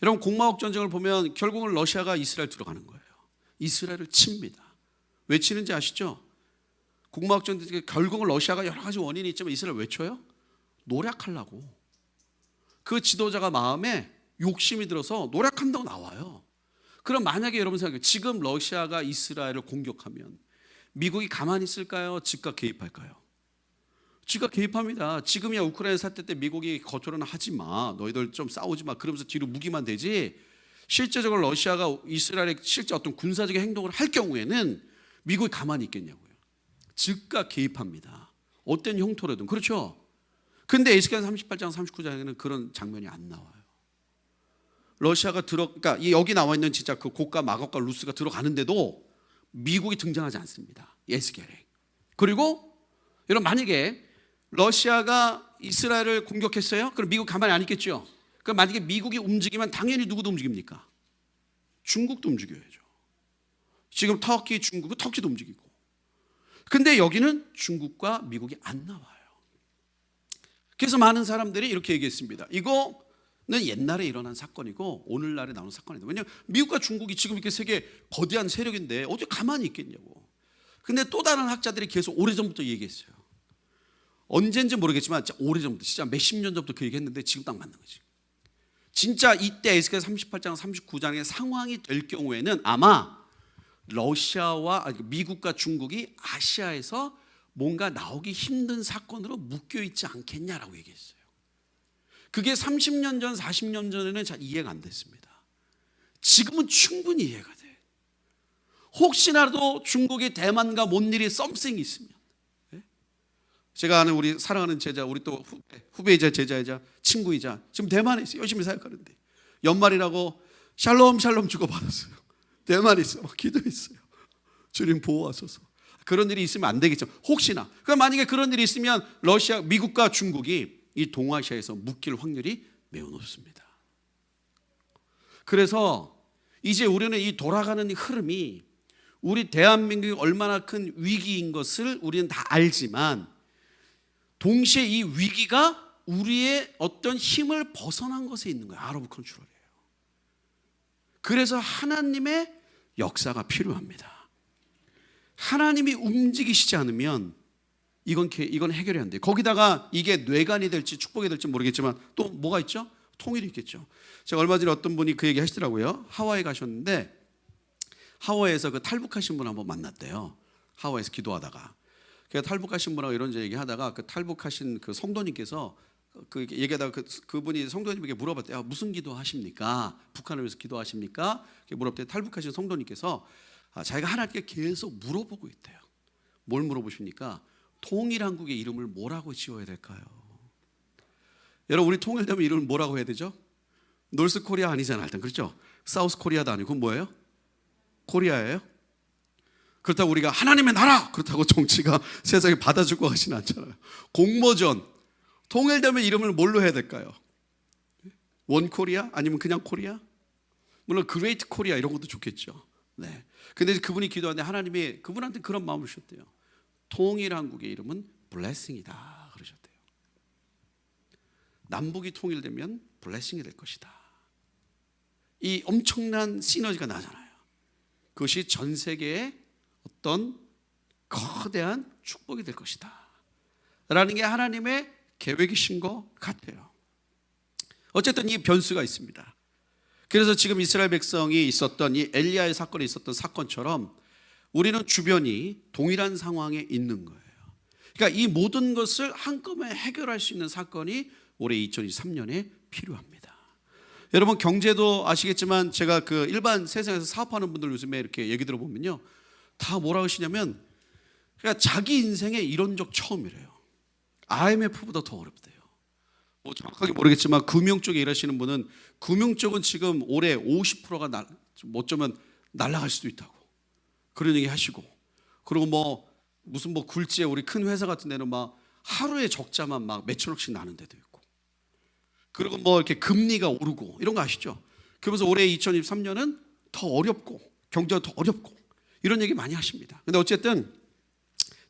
여러분, 공마옥 전쟁을 보면 결국은 러시아가 이스라엘 들어가는 거예요. 이스라엘을 칩니다. 왜 치는지 아시죠? 공마옥 전쟁 결국은 러시아가 여러 가지 원인이 있지만 이스라엘 왜 쳐요? 노력하려고. 그 지도자가 마음에 욕심이 들어서 노력한다고 나와요. 그럼 만약에 여러분 생각해요. 지금 러시아가 이스라엘을 공격하면 미국이 가만히 있을까요? 즉각 개입할까요? 즉각 개입합니다. 지금이야 우크라이나 사태 때 미국이 거절은 하지 마, 너희들 좀 싸우지 마, 그러면서 뒤로 무기만 되지, 실제적으로 러시아가 이스라엘에 실제 어떤 군사적인 행동을 할 경우에는 미국이 가만히 있겠냐고요. 즉각 개입합니다. 어떤 형태로든. 그렇죠? 근데 에스겔 38장 39장에는 그런 장면이 안 나와요. 러시아가 그러니까 여기 나와 있는 진짜 그 고가 마곡과 루스가 들어가는데도 미국이 등장하지 않습니다. 에스겔에. 그리고 여러분, 만약에 러시아가 이스라엘을 공격했어요? 그럼 미국 가만히 안 있겠죠? 그럼 만약에 미국이 움직이면 당연히 누구도 움직입니까? 중국도 움직여야죠. 지금 터키, 중국은 터키도 움직이고. 근데 여기는 중국과 미국이 안 나와요. 그래서 많은 사람들이 이렇게 얘기했습니다. 이거는 옛날에 일어난 사건이고 오늘날에 나오는 사건이다. 왜냐하면 미국과 중국이 지금 이렇게 세계 거대한 세력인데 어떻게 가만히 있겠냐고. 근데 또 다른 학자들이 계속 오래전부터 얘기했어요. 언젠지 모르겠지만 오래전부터, 진짜 몇십 년 전부터 그 얘기했는데 지금 딱 맞는 거지. 진짜 이때 에스겔 38장 39장의 상황이 될 경우에는 아마 미국과 중국이 아시아에서 뭔가 나오기 힘든 사건으로 묶여있지 않겠냐라고 얘기했어요. 그게 30년 전, 40년 전에는 잘 이해가 안 됐습니다. 지금은 충분히 이해가 돼. 혹시나도 중국이 대만과 뭔 일이 썸씽이 있으면, 제가 아는 우리 사랑하는 제자, 우리 또 후배이자 제자이자 친구이자 지금 대만에 있어요. 열심히 사역하는데 연말이라고 샬롬 샬롬 주고받았어요. 대만에 있어요. 막 기도했어요. 주님 보호하소서. 그런 일이 있으면 안 되겠죠. 혹시나. 그럼 만약에 그런 일이 있으면 미국과 중국이 이 동아시아에서 묶일 확률이 매우 높습니다. 그래서 이제 우리는 이 돌아가는 이 흐름이 우리 대한민국이 얼마나 큰 위기인 것을 우리는 다 알지만 동시에 이 위기가 우리의 어떤 힘을 벗어난 것에 있는 거예요. 아웃 오브 컨트롤이에요. 그래서 하나님의 역사가 필요합니다. 하나님이 움직이시지 않으면 이건 해결이 안 돼요. 거기다가 이게 뇌관이 될지 축복이 될지 모르겠지만 또 뭐가 있죠? 통일이 있겠죠. 제가 얼마 전에 어떤 분이 그 얘기 하시더라고요. 하와이 가셨는데 하와이에서 그 탈북하신 분 한번 만났대요. 하와이에서 기도하다가. 탈북하신 분하고 이런 얘기하다가 그 탈북하신 그 성도님께서 그 얘기하다가 그분이 성도님에게 물어봤대요. 무슨 기도하십니까? 북한을 위해서 기도하십니까? 물어봤더니 탈북하신 성도님께서 자기가 하나님께 계속 물어보고 있대요. 뭘 물어보십니까? 통일한국의 이름을 뭐라고 지어야 될까요? 여러분, 우리 통일되면 이름을 뭐라고 해야 되죠? 노스 코리아 아니잖아요. 일단 그렇죠? 사우스 코리아도 아니고 그건 뭐예요? 코리아예요? 그렇다고 우리가 하나님의 나라 그렇다고 정치가 세상에 받아줄 것 같지는 않잖아요. 공모전 통일되면 이름을 뭘로 해야 될까요? 원 코리아 아니면 그냥 코리아? 물론 그레이트 코리아 이런 것도 좋겠죠. 네. 근데 그분이 기도하는데 하나님이 그분한테 그런 마음을 주셨대요. 통일한국의 이름은 블레싱이다 그러셨대요. 남북이 통일되면 블레싱이 될 것이다. 이 엄청난 시너지가 나잖아요. 그것이 전 세계의 어떤 거대한 축복이 될 것이다 라는 게 하나님의 계획이신 것 같아요. 어쨌든 이 변수가 있습니다. 그래서 지금 이스라엘 백성이 있었던 이 엘리야의 사건에 있었던 사건처럼 우리는 주변이 동일한 상황에 있는 거예요. 그러니까 이 모든 것을 한꺼번에 해결할 수 있는 사건이 올해 2023년에 필요합니다. 여러분, 경제도 아시겠지만 제가 그 일반 세상에서 사업하는 분들 요즘에 이렇게 얘기 들어보면요, 다 뭐라고 하시냐면 그러니까 자기 인생에 이런 적 처음이래요. IMF보다 더 어렵대요. 뭐 정확하게 모르겠지만 금융 쪽에 일하시는 분은 금융 쪽은 지금 올해 50%가 어쩌면 날아갈 수도 있다고 그런 얘기 하시고, 그리고 무슨 굴지에 우리 큰 회사 같은 데는 막 하루에 적자만 막 몇천억씩 나는 데도 있고, 그리고 이렇게 금리가 오르고 이런 거 아시죠? 그러면서 올해 2023년은 더 어렵고 경제가 더 어렵고 이런 얘기 많이 하십니다. 근데 어쨌든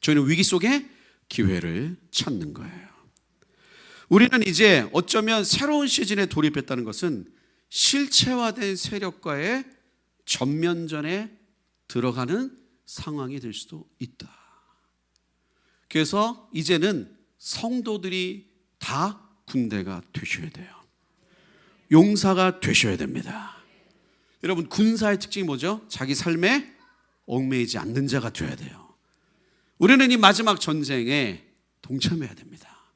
저희는 위기 속에 기회를 찾는 거예요. 우리는 이제 어쩌면 새로운 시즌에 돌입했다는 것은 실체화된 세력과의 전면전에 들어가는 상황이 될 수도 있다. 그래서 이제는 성도들이 다 군대가 되셔야 돼요. 용사가 되셔야 됩니다. 여러분, 군사의 특징이 뭐죠? 자기 삶에 얽매이지 않는 자가 되어야 돼요. 우리는 이 마지막 전쟁에 동참해야 됩니다.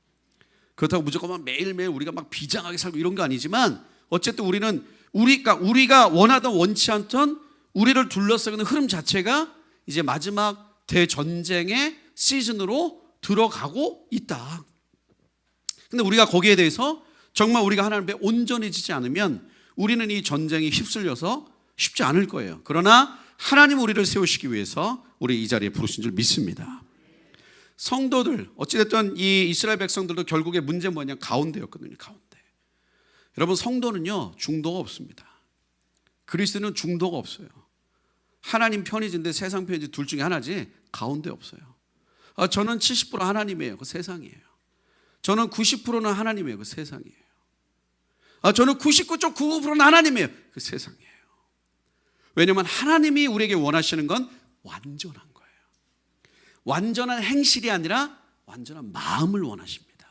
그렇다고 무조건 매일매일 우리가 비장하게 살고 이런 거 아니지만 어쨌든 우리는 우리가 원하던 원치 않던 우리를 둘러싸는 흐름 자체가 이제 마지막 대전쟁의 시즌으로 들어가고 있다. 근데 우리가 거기에 대해서 정말 우리가 하나님 앞에 온전해지지 않으면 우리는 이 전쟁에 휩쓸려서 쉽지 않을 거예요. 그러나 하나님 우리를 세우시기 위해서 우리 이 자리에 부르신 줄 믿습니다. 성도들, 어찌됐든 이 이스라엘 백성들도 결국에 문제는 뭐냐? 가운데였거든요. 가운데. 여러분, 성도는요 중도가 없습니다. 그리스도는 중도가 없어요. 하나님 편이지인데 세상 편이지 둘 중에 하나지 가운데 없어요. 저는 70% 하나님이에요. 그 세상이에요. 저는 90%는 하나님이에요. 그 세상이에요. 저는 99.99%는 하나님이에요. 그 세상이에요. 왜냐하면 하나님이 우리에게 원하시는 건 완전한 거예요. 완전한 행실이 아니라 완전한 마음을 원하십니다.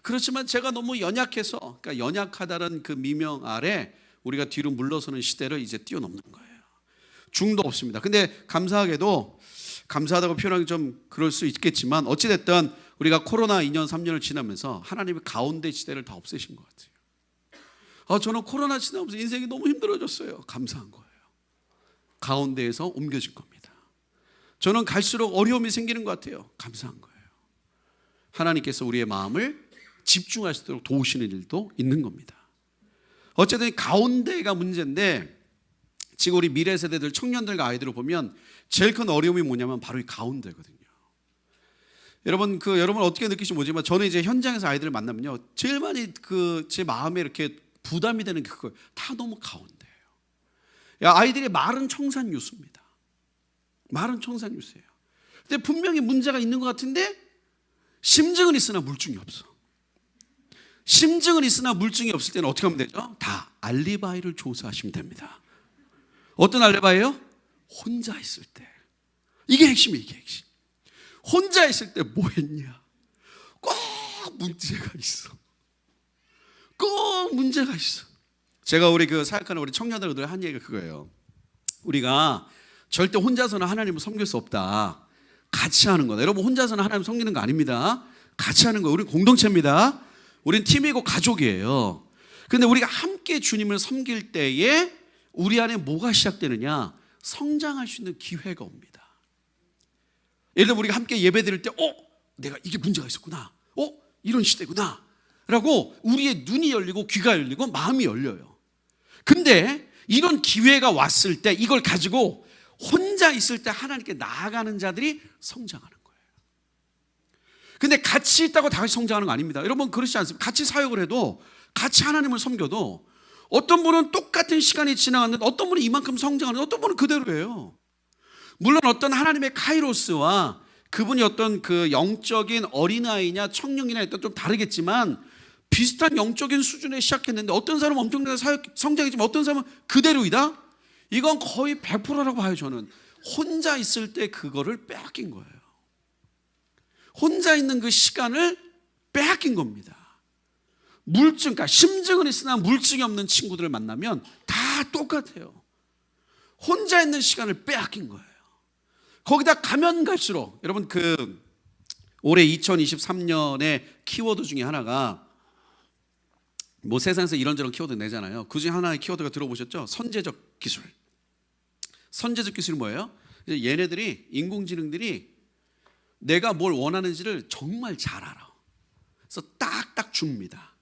그렇지만 제가 너무 연약해서, 그러니까 연약하다는 그 미명 아래 우리가 뒤로 물러서는 시대를 이제 뛰어넘는 거예요. 중도 없습니다. 근데 감사하게도, 감사하다고 표현하기 좀 그럴 수 있겠지만 어찌됐든 우리가 코로나 2년 3년을 지나면서 하나님의 가운데 시대를 다 없애신 것 같아요. 저는 코로나 지나면서 인생이 너무 힘들어졌어요. 감사한 거예요. 가운데에서 옮겨진 겁니다. 저는 갈수록 어려움이 생기는 것 같아요. 감사한 거예요. 하나님께서 우리의 마음을 집중할 수 있도록 도우시는 일도 있는 겁니다. 어쨌든 가운데가 문제인데 지금 우리 미래 세대들, 청년들과 아이들을 보면 제일 큰 어려움이 뭐냐면 바로 이 가운데거든요. 여러분 어떻게 느끼시는지 모르지만 저는 이제 현장에서 아이들을 만나면요 제일 많이 제 마음에 이렇게 부담이 되는 게 그거예요. 다 너무 가운데예요. 아이들이 말은 청산유수입니다. 말은 청산유수예요. 근데 분명히 문제가 있는 것 같은데 심증은 있으나 물증이 없어. 심증은 있으나 물증이 없을 때는 어떻게 하면 되죠? 다 알리바이를 조사하시면 됩니다. 어떤 알리바이요? 혼자 있을 때. 이게 핵심이에요. 이게 핵심. 혼자 있을 때 뭐 했냐? 꼭 문제가 있어. 꼭 문제가 있어. 제가 우리 사역하는 우리 청년들한테 한 얘기가 그거예요. 우리가 절대 혼자서는 하나님을 섬길 수 없다. 같이 하는 거다. 여러분, 혼자서는 하나님 섬기는 거 아닙니다. 같이 하는 거예요. 우리 공동체입니다. 우린 팀이고 가족이에요. 그런데 우리가 함께 주님을 섬길 때에 우리 안에 뭐가 시작되느냐? 성장할 수 있는 기회가 옵니다. 예를 들어 우리가 함께 예배 드릴 때 내가 이게 문제가 있었구나. 이런 시대구나. 라고 우리의 눈이 열리고 귀가 열리고 마음이 열려요. 근데 이런 기회가 왔을 때 이걸 가지고 혼자 있을 때 하나님께 나아가는 자들이 성장하는 거예요. 근데 같이 있다고 다 같이 성장하는 거 아닙니다. 여러분, 그렇지 않습니까? 같이 사역을 해도, 같이 하나님을 섬겨도 어떤 분은 똑같은 시간이 지나갔는데 어떤 분은 이만큼 성장하는데 어떤 분은 그대로예요. 물론 어떤 하나님의 카이로스와 그분이 어떤 영적인 어린아이냐 청년이냐 좀 다르겠지만 비슷한 영적인 수준에 시작했는데 어떤 사람은 엄청나게 성장했지만 어떤 사람은 그대로이다? 이건 거의 100%라고 봐요. 저는 혼자 있을 때 그거를 빼앗긴 거예요. 혼자 있는 그 시간을 빼앗긴 겁니다. 물증, 그러니까 심증은 있으나 물증이 없는 친구들을 만나면 다 똑같아요. 혼자 있는 시간을 빼앗긴 거예요. 거기다 가면 갈수록 여러분 올해 2023년의 키워드 중에 하나가 뭐 세상에서 이런저런 키워드 내잖아요. 그 중에 하나의 키워드가 들어보셨죠? 선제적 기술. 선제적 기술이 뭐예요? 얘네들이 인공지능들이 내가 뭘 원하는지를 정말 잘 알아. 그래서 딱딱 줍니다.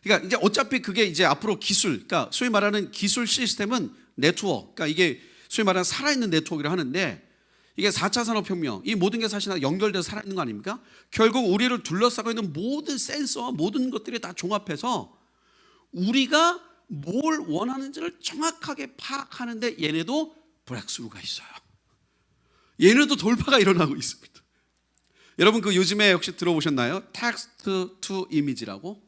그러니까 이제 어차피 그게 이제 앞으로 기술, 그러니까 소위 말하는 기술 시스템은 네트워크, 그러니까 이게 소위 말하는 살아있는 네트워크를 하는데 이게 4차 산업혁명, 이 모든 게 사실 연결돼서 살아있는 거 아닙니까? 결국 우리를 둘러싸고 있는 모든 센서와 모든 것들이 다 종합해서 우리가 뭘 원하는지를 정확하게 파악하는데 얘네도 브렉스루가 있어요. 얘네도 돌파가 일어나고 있습니다. 여러분 요즘에 혹시 들어보셨나요? 텍스트 투 이미지라고?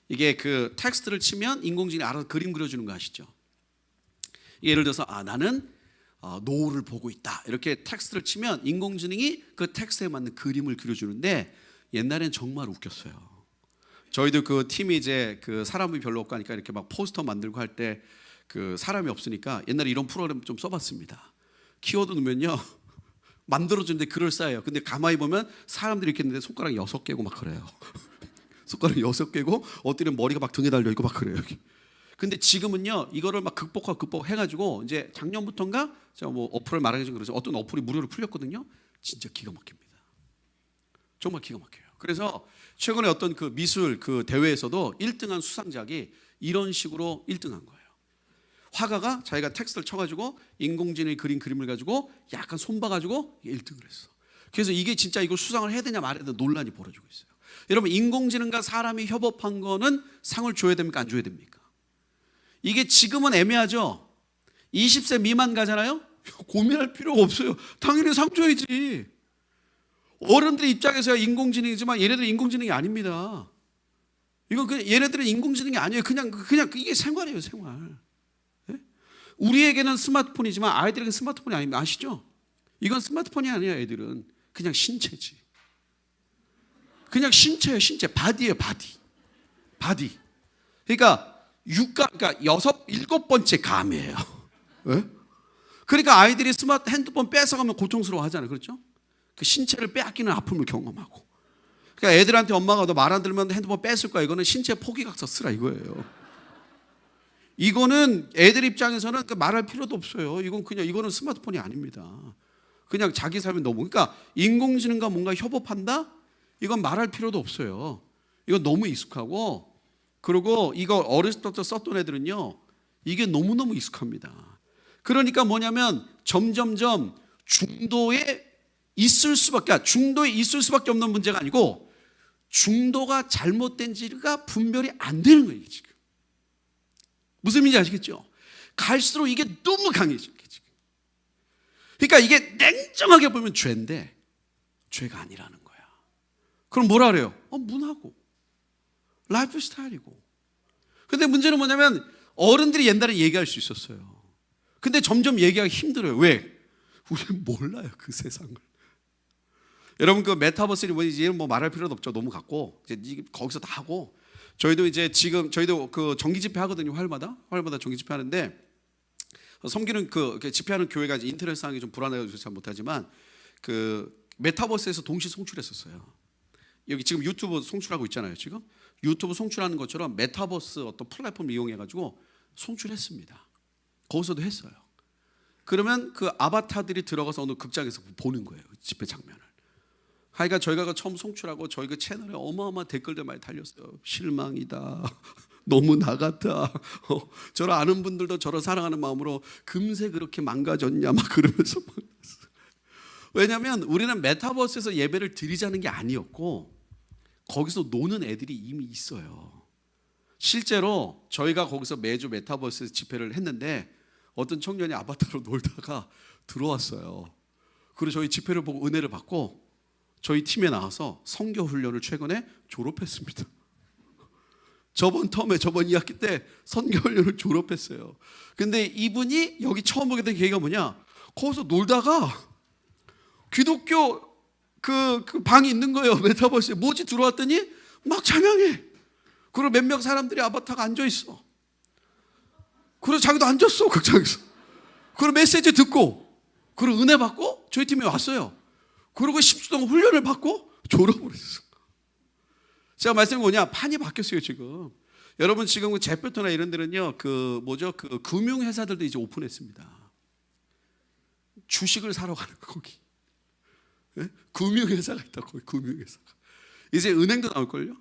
이게 텍스트를 치면 인공지능이 알아서 그림 그려주는 거 아시죠? 예를 들어서 나는 노을을 보고 있다. 이렇게 텍스트를 치면 인공지능이 그 텍스트에 맞는 그림을 그려주는데 옛날엔 정말 웃겼어요. 저희도 팀이 이제 사람이 별로 없고 하니까 이렇게 막 포스터 만들고 할 때 사람이 없으니까 옛날에 이런 프로그램 좀 써봤습니다. 키워드 넣으면요 만들어주는데 그럴싸해요. 근데 가만히 보면 사람들이 이렇게 있는데 손가락 6개고 막 그래요. 손가락 6개고 어디는 머리가 막 등에 달려있고 막 그래요. 근데 지금은요 이거를 막 극복 해가지고 이제 작년부터인가 제가 뭐 어플을 말하기 좀 그러죠. 어떤 어플이 무료로 풀렸거든요. 진짜 기가 막힙니다. 정말 기가 막혀요. 그래서 최근에 어떤 그 미술 그 대회에서도 1등한 수상작이 이런 식으로 1등한 거예요. 화가가 자기가 텍스트를 쳐가지고 인공지능이 그린 그림을 가지고 약간 손봐가지고 1등을 했어. 그래서 이게 진짜 이걸 수상을 해야 되냐 말해야 되냐 논란이 벌어지고 있어요. 여러분, 인공지능과 사람이 협업한 거는 상을 줘야 됩니까? 안 줘야 됩니까? 이게 지금은 애매하죠. 20세 미만 가잖아요. 고민할 필요가 없어요. 당연히 상 줘야지. 어른들의 입장에서야 인공지능이지만 얘네들은 인공지능이 아닙니다. 이건 그냥 얘네들은 인공지능이 아니에요. 그냥 이게 생활이에요, 생활. 네? 우리에게는 스마트폰이지만 아이들에게는 스마트폰이 아닙니다. 아시죠? 이건 스마트폰이 아니야. 애들은 그냥 신체지. 그냥 신체예요, 신체. 바디예요, 바디. 그러니까 그러니까 6, 7번째 감이에요. 네? 그러니까 아이들이 핸드폰 뺏어가면 고통스러워 하잖아요. 그렇죠? 그 신체를 빼앗기는 아픔을 경험하고. 그러니까 애들한테 엄마가 너 말 안 들으면 핸드폰 뺏을 거야. 이거는 신체 포기각서 쓰라 이거예요. 이거는 애들 입장에서는 말할 필요도 없어요. 이거는 스마트폰이 아닙니다. 그냥 자기 삶이 너무. 그러니까 인공지능과 뭔가 협업한다? 이건 말할 필요도 없어요. 이건 너무 익숙하고, 그리고 이거 어렸을 때부터 썼던 애들은요, 이게 너무너무 익숙합니다. 그러니까 뭐냐면 점점점 중도에 있을 수밖에 없는 문제가 아니고 중도가 잘못된지가 분별이 안 되는 거예요, 지금. 무슨 의미인지 아시겠죠? 갈수록 이게 너무 강해지는 게 지금. 그러니까 이게 냉정하게 보면 죄인데 죄가 아니라는 거야. 그럼 뭐라 그래요? 문화고 라이프 스타일이고. 근데 문제는 뭐냐면 어른들이 옛날에 얘기할 수 있었어요. 근데 점점 얘기하기 힘들어요. 왜? 우리는 몰라요, 그 세상을. 여러분, 그 메타버스는 뭐지? 뭐 말할 필요도 없죠. 너무 같고 이제 거기서 다 하고. 저희도 그 정기 집회 하거든요. 화요일마다 정기 집회 하는데, 섬기는 그 집회하는 교회가 인터넷 상황이 좀 불안해가지고 잘 못하지만 그 메타버스에서 동시 송출했었어요. 여기 지금 유튜브 송출하고 있잖아요. 지금 유튜브 송출하는 것처럼 메타버스 어떤 플랫폼을 이용해가지고 송출했습니다. 거기서도 했어요. 그러면 그 아바타들이 들어가서 어느 극장에서 보는 거예요, 집회 장면을. 하여간 저희가 처음 송출하고 저희 그 채널에 어마어마한 댓글들 많이 달렸어요. 실망이다. 너무 나갔다. 저를 아는 분들도 저를 사랑하는 마음으로 금세 그렇게 망가졌냐 막 그러면서. 왜냐하면 우리는 메타버스에서 예배를 드리자는 게 아니었고 거기서 노는 애들이 이미 있어요. 실제로 저희가 거기서 매주 메타버스에서 집회를 했는데 어떤 청년이 아바타로 놀다가 들어왔어요. 그리고 저희 집회를 보고 은혜를 받고 저희 팀에 나와서 선교 훈련을 최근에 졸업했습니다. 저번 2학기 때 선교 훈련을 졸업했어요. 근데 이분이 여기 처음 오게 된 계기가 뭐냐? 거기서 놀다가 기독교 그 방이 있는 거예요, 메타버스에. 뭐지? 들어왔더니 막 찬양해. 그리고 몇몇 사람들이 아바타가 앉아 있어. 그래서 자기도 앉았어, 극장에서. 그리고 메시지 듣고, 그리고 은혜 받고 저희 팀에 왔어요. 그리고 10주 동안 훈련을 받고 졸업을 했어. 제가 말씀이 뭐냐? 판이 바뀌었어요, 지금. 여러분, 지금 제페토나 이런 데는요, 그 금융회사들도 이제 오픈했습니다. 주식을 사러 가는 거, 거기. 네? 금융회사가 있다, 거기 금융회사가. 이제 은행도 나올걸요?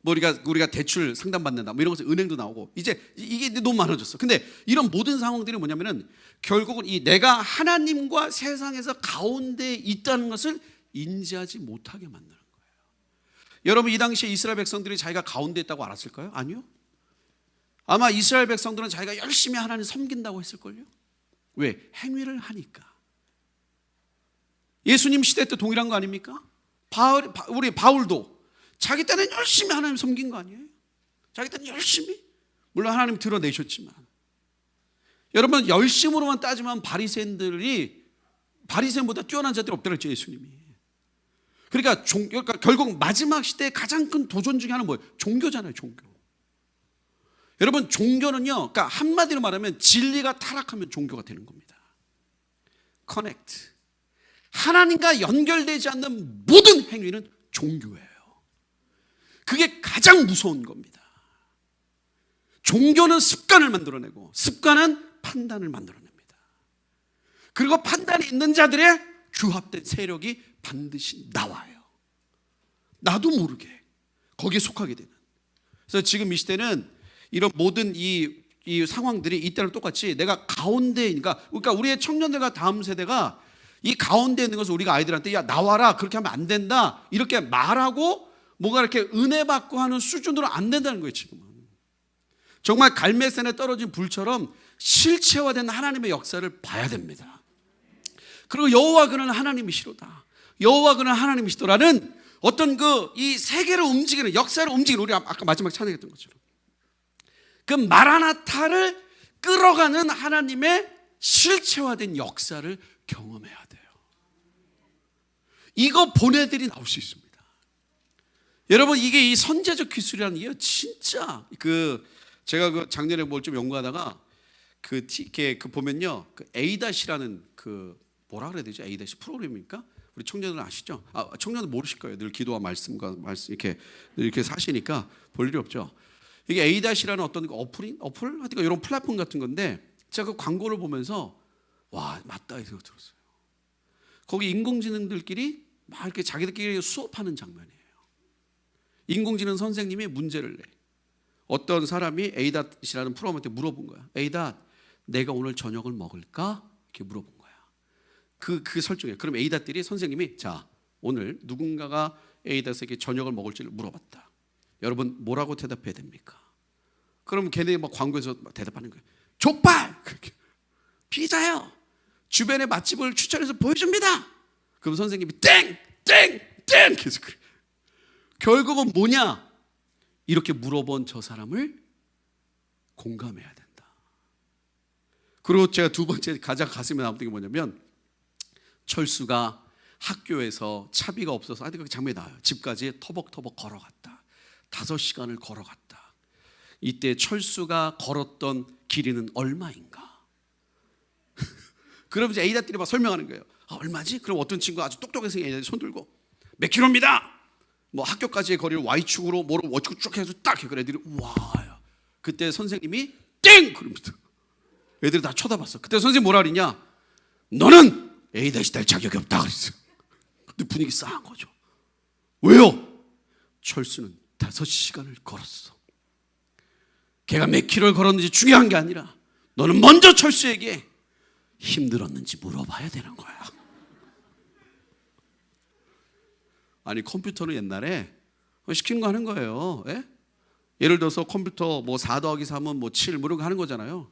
뭐 우리가 대출 상담받는다 뭐 이런 것에 은행도 나오고 이제 이게 너무 많아졌어. 근데 이런 모든 상황들이 뭐냐면은 결국은 이 내가 하나님과 세상에서 가운데 있다는 것을 인지하지 못하게 만드는 거예요. 여러분, 이 당시에 이스라엘 백성들이 자기가 가운데 있다고 알았을까요? 아니요. 아마 이스라엘 백성들은 자기가 열심히 하나님 섬긴다고 했을걸요. 왜? 행위를 하니까. 예수님 시대 때 동일한 거 아닙니까? 우리 바울도 자기 때는 열심히 하나님 섬긴 거 아니에요? 자기 때는 열심히. 물론 하나님 드러내셨지만. 여러분, 열심으로만 따지면 바리새인보다 뛰어난 자들이 없다고 했죠, 예수님이. 그러니까 결국 마지막 시대의 가장 큰 도전 중에 하나는 뭐예요? 종교잖아요, 종교. 여러분, 종교는요, 그러니까 한마디로 말하면 진리가 타락하면 종교가 되는 겁니다. 커넥트. 하나님과 연결되지 않는 모든 행위는 종교예요. 그게 가장 무서운 겁니다. 종교는 습관을 만들어내고 습관은 판단을 만들어냅니다. 그리고 판단이 있는 자들의 규합된 세력이 반드시 나와요. 나도 모르게 거기에 속하게 되는. 그래서 지금 이 시대는 이런 모든 이 상황들이 이때랑 똑같이 내가 가운데, 그러니까 우리의 청년들과 다음 세대가 이 가운데 있는 것을 우리가 아이들한테 야 나와라 그렇게 하면 안 된다 이렇게 말하고 뭔가 이렇게 은혜 받고 하는 수준으로 안 된다는 거예요. 지금은 정말 갈매산에 떨어진 불처럼 실체화된 하나님의 역사를 봐야 됩니다. 그리고 여호와 그는 하나님이시로다, 여호와 그는 하나님이시더라는 어떤 이 세계를 움직이는, 역사를 움직이는, 우리가 아까 마지막 찬양했던 것처럼 그 마라나타를 끌어가는 하나님의 실체화된 역사를 경험해야 돼요. 이거 보내들이 나올 수 있습니다. 여러분, 이게 이 선제적 기술이라는 게 진짜 제가 작년에 뭘 좀 연구하다가 보면요, A-라는 뭐라 그래야 되죠? A- 프로그램입니까? 우리 청년들 아시죠? 청년들 모르실 거예요. 늘 기도와 말씀과 말씀 이렇게 사시니까 볼 일이 없죠. 이게 A-라는 어떤 어플 하여튼 이런 플랫폼 같은 건데, 제가 그 광고를 보면서 와 맞다 이 생각 들었어요. 거기 인공지능들끼리 막 이렇게 자기들끼리 수업하는 장면이에요. 인공지능 선생님이 문제를 내. 어떤 사람이 A-이라는 프로그램한테 물어본 거야. A-, 내가 오늘 저녁을 먹을까? 이렇게 물어본 거야. 그 설정에. 그럼 A-들이 선생님이 자 오늘 누군가가 A-에게 저녁을 먹을지를 물어봤다. 여러분 뭐라고 대답해야 됩니까? 그럼 걔네 막 광고에서 막 대답하는 거예요. 족발! 피자요. 주변의 맛집을 추천해서 보여줍니다. 그럼 선생님이 땡! 계속 그래. 결국은 뭐냐? 이렇게 물어본 저 사람을 공감해야 된다. 그리고 제가 두 번째 가장 가슴에 남았던 게 뭐냐면, 철수가 학교에서 차비가 없어서 그 장면이 나와요. 집까지 터벅터벅 걸어갔다. 5시간을 걸어갔다. 이때 철수가 걸었던 길이는 얼마인가? 그럼 이제 A들이 막 설명하는 거예요. 얼마지? 그럼 어떤 친구가 아주 똑똑해서 A들이 손 들고 몇 킬로입니다. 뭐 학교까지의 거리를 Y축으로 뭐로 Y축 쭉 해서 딱 해. 그 애들이 우와. 그때 선생님이 땡! 그럽니다. 애들이 다 쳐다봤어. 그때 선생님 뭐라 그랬냐? 너는 A-될 자격이 없다 그랬어. 근데 분위기 싸한 거죠. 왜요? 철수는 5시간을 걸었어. 걔가 몇 킬로를 걸었는지 중요한 게 아니라 너는 먼저 철수에게 힘들었는지 물어봐야 되는 거야. 아니 컴퓨터는 옛날에 시키는 거 하는 거예요. 예? 예를 들어서 컴퓨터 뭐 4 더하기 3은 뭐 7 이런 거 하는 거잖아요.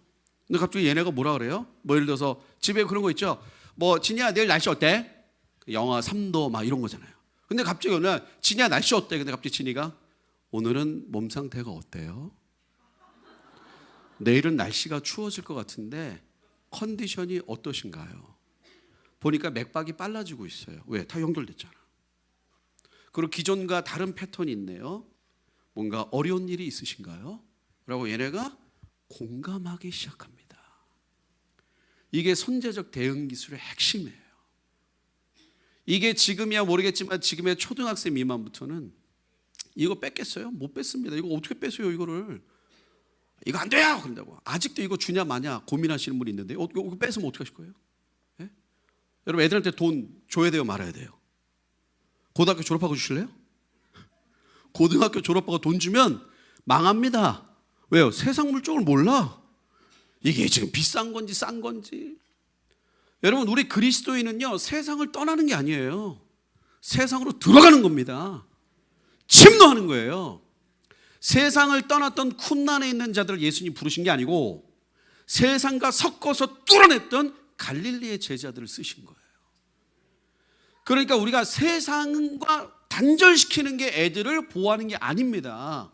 근데 갑자기 얘네가 뭐라 그래요? 뭐 예를 들어서 집에 그런 거 있죠. 뭐 진이야 내일 날씨 어때? 영하 3도 막 이런 거잖아요. 근데 갑자기 오늘 진이야 날씨 어때? 근데 갑자기 진이가 오늘은 몸 상태가 어때요? 내일은 날씨가 추워질 것 같은데 컨디션이 어떠신가요? 보니까 맥박이 빨라지고 있어요. 왜? 다 연결됐잖아. 그리고 기존과 다른 패턴이 있네요. 뭔가 어려운 일이 있으신가요? 라고 얘네가 공감하기 시작합니다. 이게 선제적 대응 기술의 핵심이에요. 이게 지금이야 모르겠지만 지금의 초등학생 미만부터는 이거 뺐겠어요? 못 뺐습니다. 이거 어떻게 뺐어요 이거를? 이거 안 돼요! 그런다고. 아직도 이거 주냐 마냐 고민하시는 분이 있는데 이거 뺏으면 어떻게 하실 거예요? 예? 여러분 애들한테 돈 줘야 돼요 말아야 돼요? 고등학교 졸업하고 주실래요? 고등학교 졸업하고 돈 주면 망합니다. 왜요? 세상 물정을 몰라. 이게 지금 비싼 건지 싼 건지. 여러분 우리 그리스도인은요 세상을 떠나는 게 아니에요. 세상으로 들어가는 겁니다. 침노하는 거예요. 세상을 떠났던 쿰난에 있는 자들을 예수님 부르신 게 아니고 세상과 섞어서 뚫어냈던 갈릴리의 제자들을 쓰신 거예요. 그러니까 우리가 세상과 단절시키는 게 애들을 보호하는 게 아닙니다.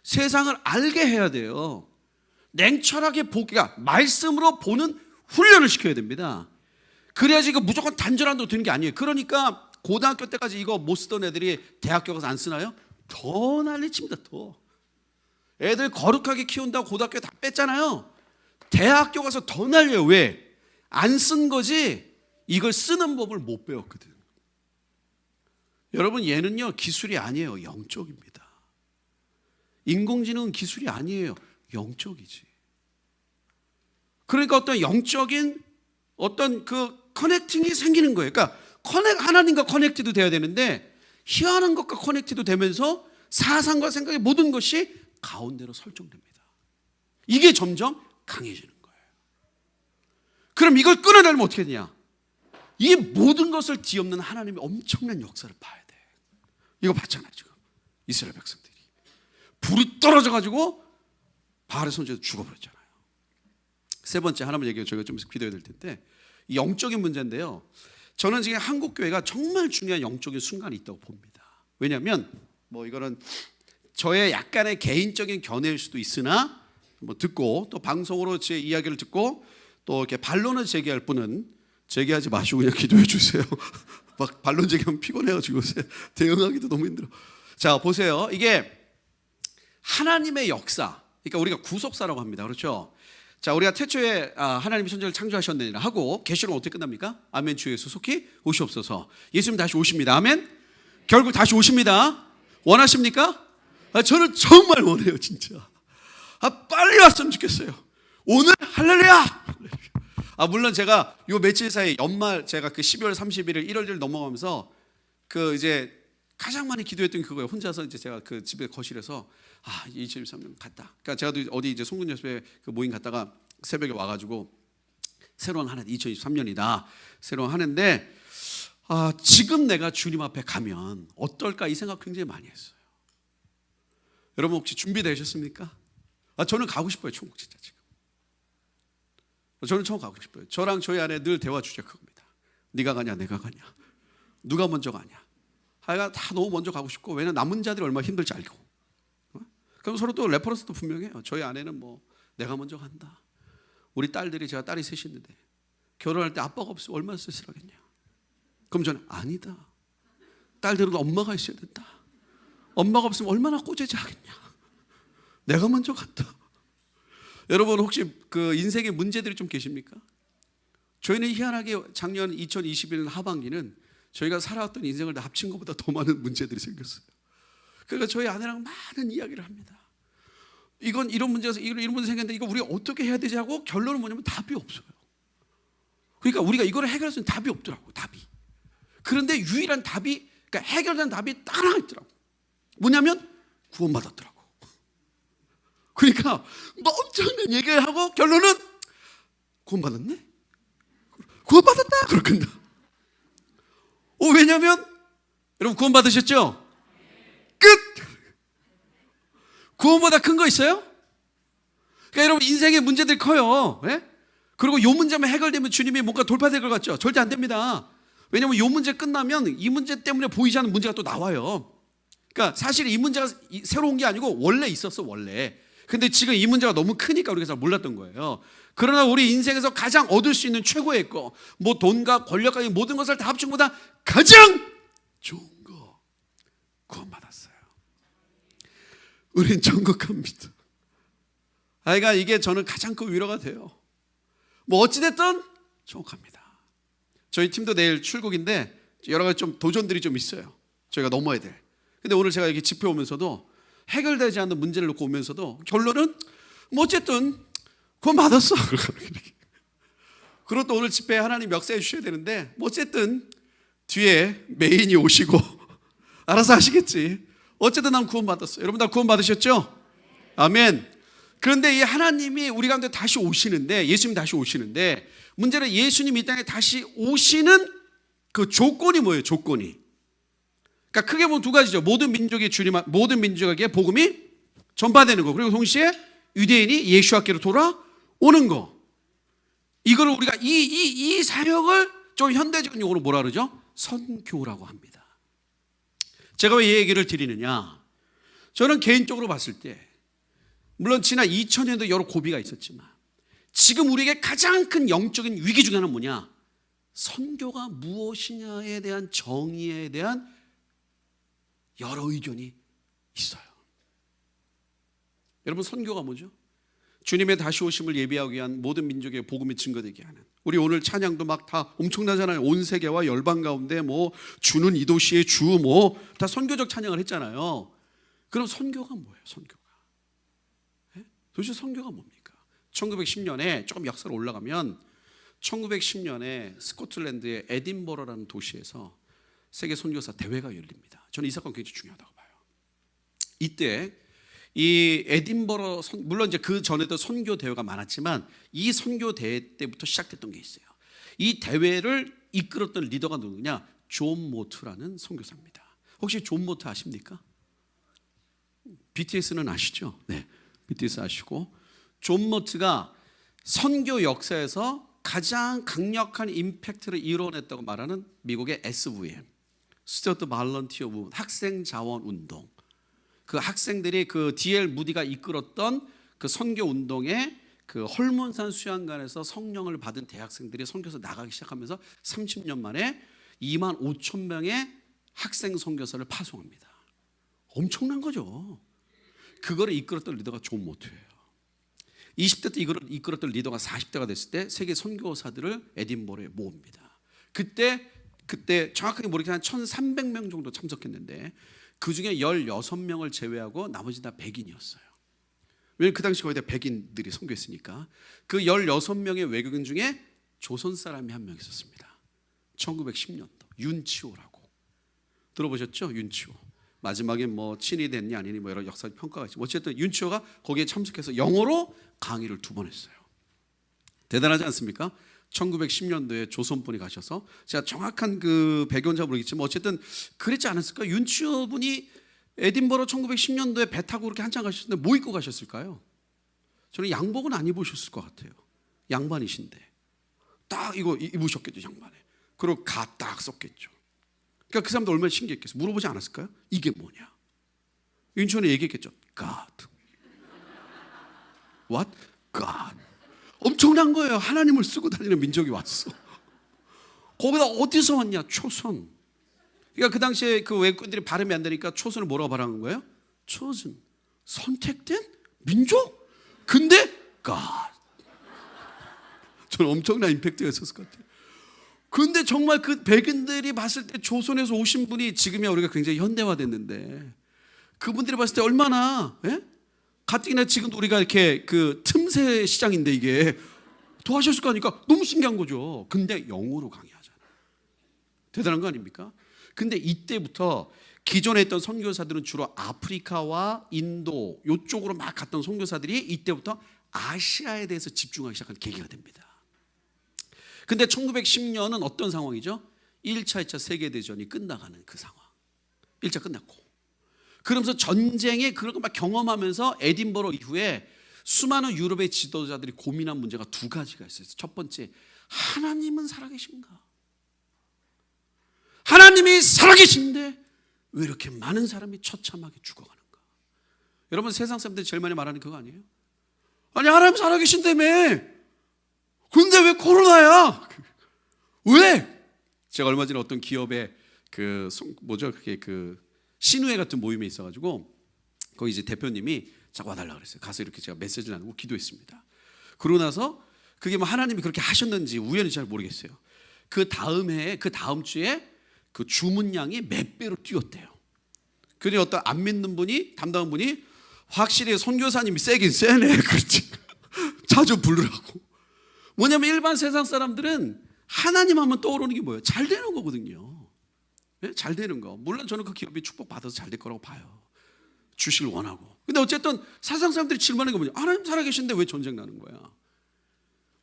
세상을 알게 해야 돼요. 냉철하게 보기가 말씀으로 보는 훈련을 시켜야 됩니다. 그래야지 이거 무조건 단절한다고 되는 게 아니에요. 그러니까 고등학교 때까지 이거 못 쓰던 애들이 대학교 가서 안 쓰나요? 더 난리칩니다. 더. 애들 거룩하게 키운다고 고등학교 다 뺐잖아요. 대학교 가서 더 날려요. 왜? 안 쓴 거지 이걸 쓰는 법을 못 배웠거든. 여러분 얘는요 기술이 아니에요. 영적입니다. 인공지능은 기술이 아니에요. 영적이지. 그러니까 어떤 영적인 어떤 그 커넥팅이 생기는 거예요. 그러니까 하나님과 커넥트도 돼야 되는데 희한한 것과 커넥트도 되면서 사상과 생각의 모든 것이 가운데로 설정됩니다. 이게 점점 강해지는 거예요. 그럼 이걸 끊어내려면 어떻게 되냐? 이 모든 것을 뒤엎는 하나님의 엄청난 역사를 봐야 돼. 이거 봤잖아요. 지금 이스라엘 백성들이 불이 떨어져가지고 바알의 선지자도 죽어버렸잖아요. 세 번째 하나만 얘기해요. 저희가 좀 기도해야 될 텐데, 이 영적인 문제인데요, 저는 지금 한국 교회가 정말 중요한 영적인 순간이 있다고 봅니다. 왜냐하면 뭐 이거는 저의 약간의 개인적인 견해일 수도 있으나 뭐 듣고 또 방송으로 제 이야기를 듣고 또 이렇게 반론을 제기할 분은 제기하지 마시고 그냥 기도해 주세요. 막 반론 제기하면 피곤해가지고 대응하기도 너무 힘들어. 자, 보세요. 이게 하나님의 역사, 그러니까 우리가 구속사라고 합니다. 그렇죠? 자, 우리가 태초에 하나님이 천지를 창조하셨느니라 하고 계시록은 어떻게 끝납니까? 아멘. 주 예수 속히 오시옵소서. 예수님 다시 오십니다. 아멘. 결국 다시 오십니다. 원하십니까? 저는 정말 원해요. 진짜 빨리 왔으면 좋겠어요. 오늘 할렐루야. 물론 제가 요 며칠 사이 연말 제가 그 12월 31일 1월 1일 넘어가면서 그 이제 가장 많이 기도했던 그거예요. 혼자서 이제 제가 그 집에 거실에서 2023년 갔다. 그러니까 제가 어디 이제 송군여수에 그 모임 갔다가 새벽에 와가지고 새로운 한 해 2023년이다. 새로운 하는데 지금 내가 주님 앞에 가면 어떨까 이 생각 굉장히 많이 했어요. 여러분 혹시 준비되셨습니까? 저는 가고 싶어요. 천국 진짜 지금. 저는 천국 가고 싶어요. 저랑 저희 아내 늘 대화 주제 그겁니다. 네가 가냐 내가 가냐 누가 먼저 가냐. 하여간 다 너무 먼저 가고 싶고, 왜냐면 남은 자들이 얼마나 힘들지 알고. 그럼 서로 또 레퍼런스도 분명해요. 저희 아내는 뭐 내가 먼저 간다. 우리 딸들이, 제가 딸이 셋이 있는데 결혼할 때 아빠가 없으면 얼마나 쓸쓸하겠냐. 그럼 저는 아니다. 딸들은 엄마가 있어야 된다. 엄마가 없으면 얼마나 꼬재지하겠냐. 내가 먼저 간다. 여러분 혹시 그 인생의 문제들이 좀 계십니까? 저희는 희한하게 작년 2021년 하반기는 저희가 살아왔던 인생을 다 합친 것보다 더 많은 문제들이 생겼어요. 그러니까 저희 아내랑 많은 이야기를 합니다. 이건 이런 문제에서 이런 문제 생겼는데 이거 우리가 어떻게 해야 되지 하고 결론은 뭐냐면 답이 없어요. 그러니까 우리가 이거를 해결할 수 있는 답이 없더라고. 답이. 그런데 유일한 답이, 그러니까 해결된 답이 딱 하나 있더라고. 뭐냐면 구원받았더라고. 그러니까 뭐 엄청난 얘기를 하고 결론은 구원받았네? 구원받았다? 그렇군요. 왜냐면 여러분 구원받으셨죠? 끝! 구원보다 큰 거 있어요? 그러니까 여러분 인생의 문제들이 커요. 네? 그리고 이 문제만 해결되면 주님이 뭔가 돌파될 것 같죠? 절대 안 됩니다. 왜냐면 이 문제 끝나면 이 문제 때문에 보이지 않는 문제가 또 나와요. 그러니까 사실 이 문제가 새로운 게 아니고 원래 있었어, 원래. 근데 지금 이 문제가 너무 크니까 우리가 잘 몰랐던 거예요. 그러나 우리 인생에서 가장 얻을 수 있는 최고의 거, 뭐 돈과 권력과 모든 것을 다 합친 것보다 가장 좋은 거 구원받았어요. 우린 천국 갑니다. 그러니까 이게 저는 가장 큰 위로가 돼요. 뭐 어찌됐든 천국 갑니다. 저희 팀도 내일 출국인데 여러 가지 좀 도전들이 좀 있어요. 저희가 넘어야 돼. 근데 오늘 제가 여기 집회 오면서도 해결되지 않는 문제를 놓고 오면서도 결론은 뭐 어쨌든 그건 받았어. 그리고 또 오늘 집회에 하나님 역사해 주셔야 되는데 뭐 어쨌든 뒤에 메인이 오시고 알아서 하시겠지. 어쨌든 난 구원 받았어. 여러분 다 구원 받으셨죠? 아멘. 그런데 이 하나님이 우리 가운데 다시 오시는데, 예수님 다시 오시는데, 문제는 예수님이 이 땅에 다시 오시는 그 조건이 뭐예요? 조건이. 그러니까 크게 보면 두 가지죠. 모든 민족에게 복음이 전파되는 거, 그리고 동시에 유대인이 예수께로 돌아오는 거. 이거를 우리가 이 사역을 좀 현대적인 용어로 뭐라 그러죠? 선교라고 합니다. 제가 왜 이 얘기를 드리느냐? 저는 개인적으로 봤을 때, 물론 지난 2000년도 여러 고비가 있었지만 지금 우리에게 가장 큰 영적인 위기 중에 하나는 뭐냐? 선교가 무엇이냐에 대한 정의에 대한 여러 의견이 있어요. 여러분 선교가 뭐죠? 주님의 다시 오심을 예비하기 위한 모든 민족의 복음이 증거되게 하는. 우리 오늘 찬양도 막 다 엄청나잖아요. 온 세계와 열방 가운데 뭐 주는 이 도시의 주 뭐 다 선교적 찬양을 했잖아요. 그럼 선교가 뭐예요? 선교가. 네? 도대체 선교가 뭡니까? 1910년에 조금 역사로 올라가면 1910년에 스코틀랜드의 에딘버러라는 도시에서 세계 선교사 대회가 열립니다. 저는 이 사건 굉장히 중요하다고 봐요. 이때 이 에딘버러 물론 이제 그 전에도 선교 대회가 많았지만 이 선교 대회 때부터 시작됐던 게 있어요. 이 대회를 이끌었던 리더가 누구냐? 존 모트라는 선교사입니다. 혹시 존 모트 아십니까? BTS는 아시죠? 네, BTS 아시고 존 모트가 선교 역사에서 가장 강력한 임팩트를 이뤄냈다고 말하는 미국의 SVM, 스튜어트 발런티어 무브먼트, 학생 자원 운동. 그 학생들이 그 D.L. 무디가 이끌었던 그 선교 운동에 그 헐몬산 수양관에서 성령을 받은 대학생들이 선교사 나가기 시작하면서 30년 만에 2만 5천 명의 학생 선교사를 파송합니다. 엄청난 거죠. 그거를 이끌었던 리더가 존 모트예요. 20대 때 이거를 이끌었던 리더가 40대가 됐을 때 세계 선교사들을 에딘버러에 모읍니다. 그때 정확하게 모르겠지만 한 1,300명 정도 참석했는데 그 중에 16명을 제외하고 나머지 다 백인이었어요. 왜냐하면 그 당시 거의 다 백인들이 선교했으니까. 그 16명의 외국인 중에 조선 사람이 한 명 있었습니다. 1910년도 윤치호라고 들어보셨죠? 윤치호. 마지막에 뭐 친이 됐냐 아니니 뭐 여러 역사 평가가 있죠. 어쨌든 윤치호가 거기에 참석해서 영어로 강의를 2번 했어요. 대단하지 않습니까? 1910년도에 조선분이 가셔서 제가 정확한 그 배경은 잘 모르겠지만 어쨌든 그랬지 않았을까? 윤치호 분이 에딘버러 1910년도에 배 타고 그렇게 한참 가셨는데 뭐 입고 가셨을까요? 저는 양복은 안 입으셨을 것 같아요. 양반이신데 딱 이거 입으셨겠죠, 양반에. 그리고 가 딱 썼겠죠. 그러니까 그 사람도 얼마나 신기했겠어요. 물어보지 않았을까요? 이게 뭐냐? 윤치호는 얘기했겠죠. God. What? God. 엄청난 거예요. 하나님을 쓰고 다니는 민족이 왔어. 거기다 어디서 왔냐? 초선. 그러니까 그 당시에 그 외국인들이 발음이 안 되니까 초선을 뭐라고 발음한 거예요? chosen. 선택된 민족? 근데 God. 저는 엄청난 임팩트가 있었을 것 같아요. 근데 정말 그 백인들이 봤을 때 조선에서 오신 분이 지금이야 우리가 굉장히 현대화됐는데 그분들이 봤을 때 얼마나 가뜩이나 지금 우리가 이렇게 그 틈새 시장인데 이게 더 하셨을 거 아닙니까? 너무 신기한 거죠. 근데 영어로 강의하잖아요. 대단한 거 아닙니까? 근데 이때부터 기존에 있던 선교사들은 주로 아프리카와 인도 이쪽으로 막 갔던 선교사들이 이때부터 아시아에 대해서 집중하기 시작한 계기가 됩니다. 근데 1910년은 어떤 상황이죠? 1차, 2차 세계대전이 끝나가는 그 상황. 1차 끝났고. 그러면서 전쟁에 그런 거 막 경험하면서 에딘버러 이후에 수많은 유럽의 지도자들이 고민한 문제가 2가지가 있어요. 첫 번째, 하나님은 살아계신가? 하나님이 살아계신데 왜 이렇게 많은 사람이 처참하게 죽어가는가? 여러분 세상 사람들이 제일 많이 말하는 그거 아니에요? 아니 하나님 살아계신다며 근데 왜 코로나야? 왜? 제가 얼마 전에 어떤 기업에 그게 신우회 같은 모임에 있어가지고 거기 이제 대표님이 자꾸 와달라 그랬어요. 가서 이렇게 제가 메시지를 나누고 기도했습니다. 그러고 나서 그게 뭐 하나님이 그렇게 하셨는지 우연히 잘 모르겠어요. 그 다음 해에 그 다음 주에 그 주문량이 몇 배로 뛰었대요. 그러니 어떤 안 믿는 분이 담당한 분이 확실히 선교사님이 세긴 세네. 그렇지. 자주 부르라고. 뭐냐면 일반 세상 사람들은 하나님 하면 떠오르는 게 뭐예요? 잘 되는 거거든요. 네? 잘 되는 거. 물론 저는 그 기업이 축복받아서 잘 될 거라고 봐요. 주시길 원하고. 근데 어쨌든 세상 사람들이 질문하는 게 뭐냐? 하나님 살아계신데 왜 전쟁 나는 거야?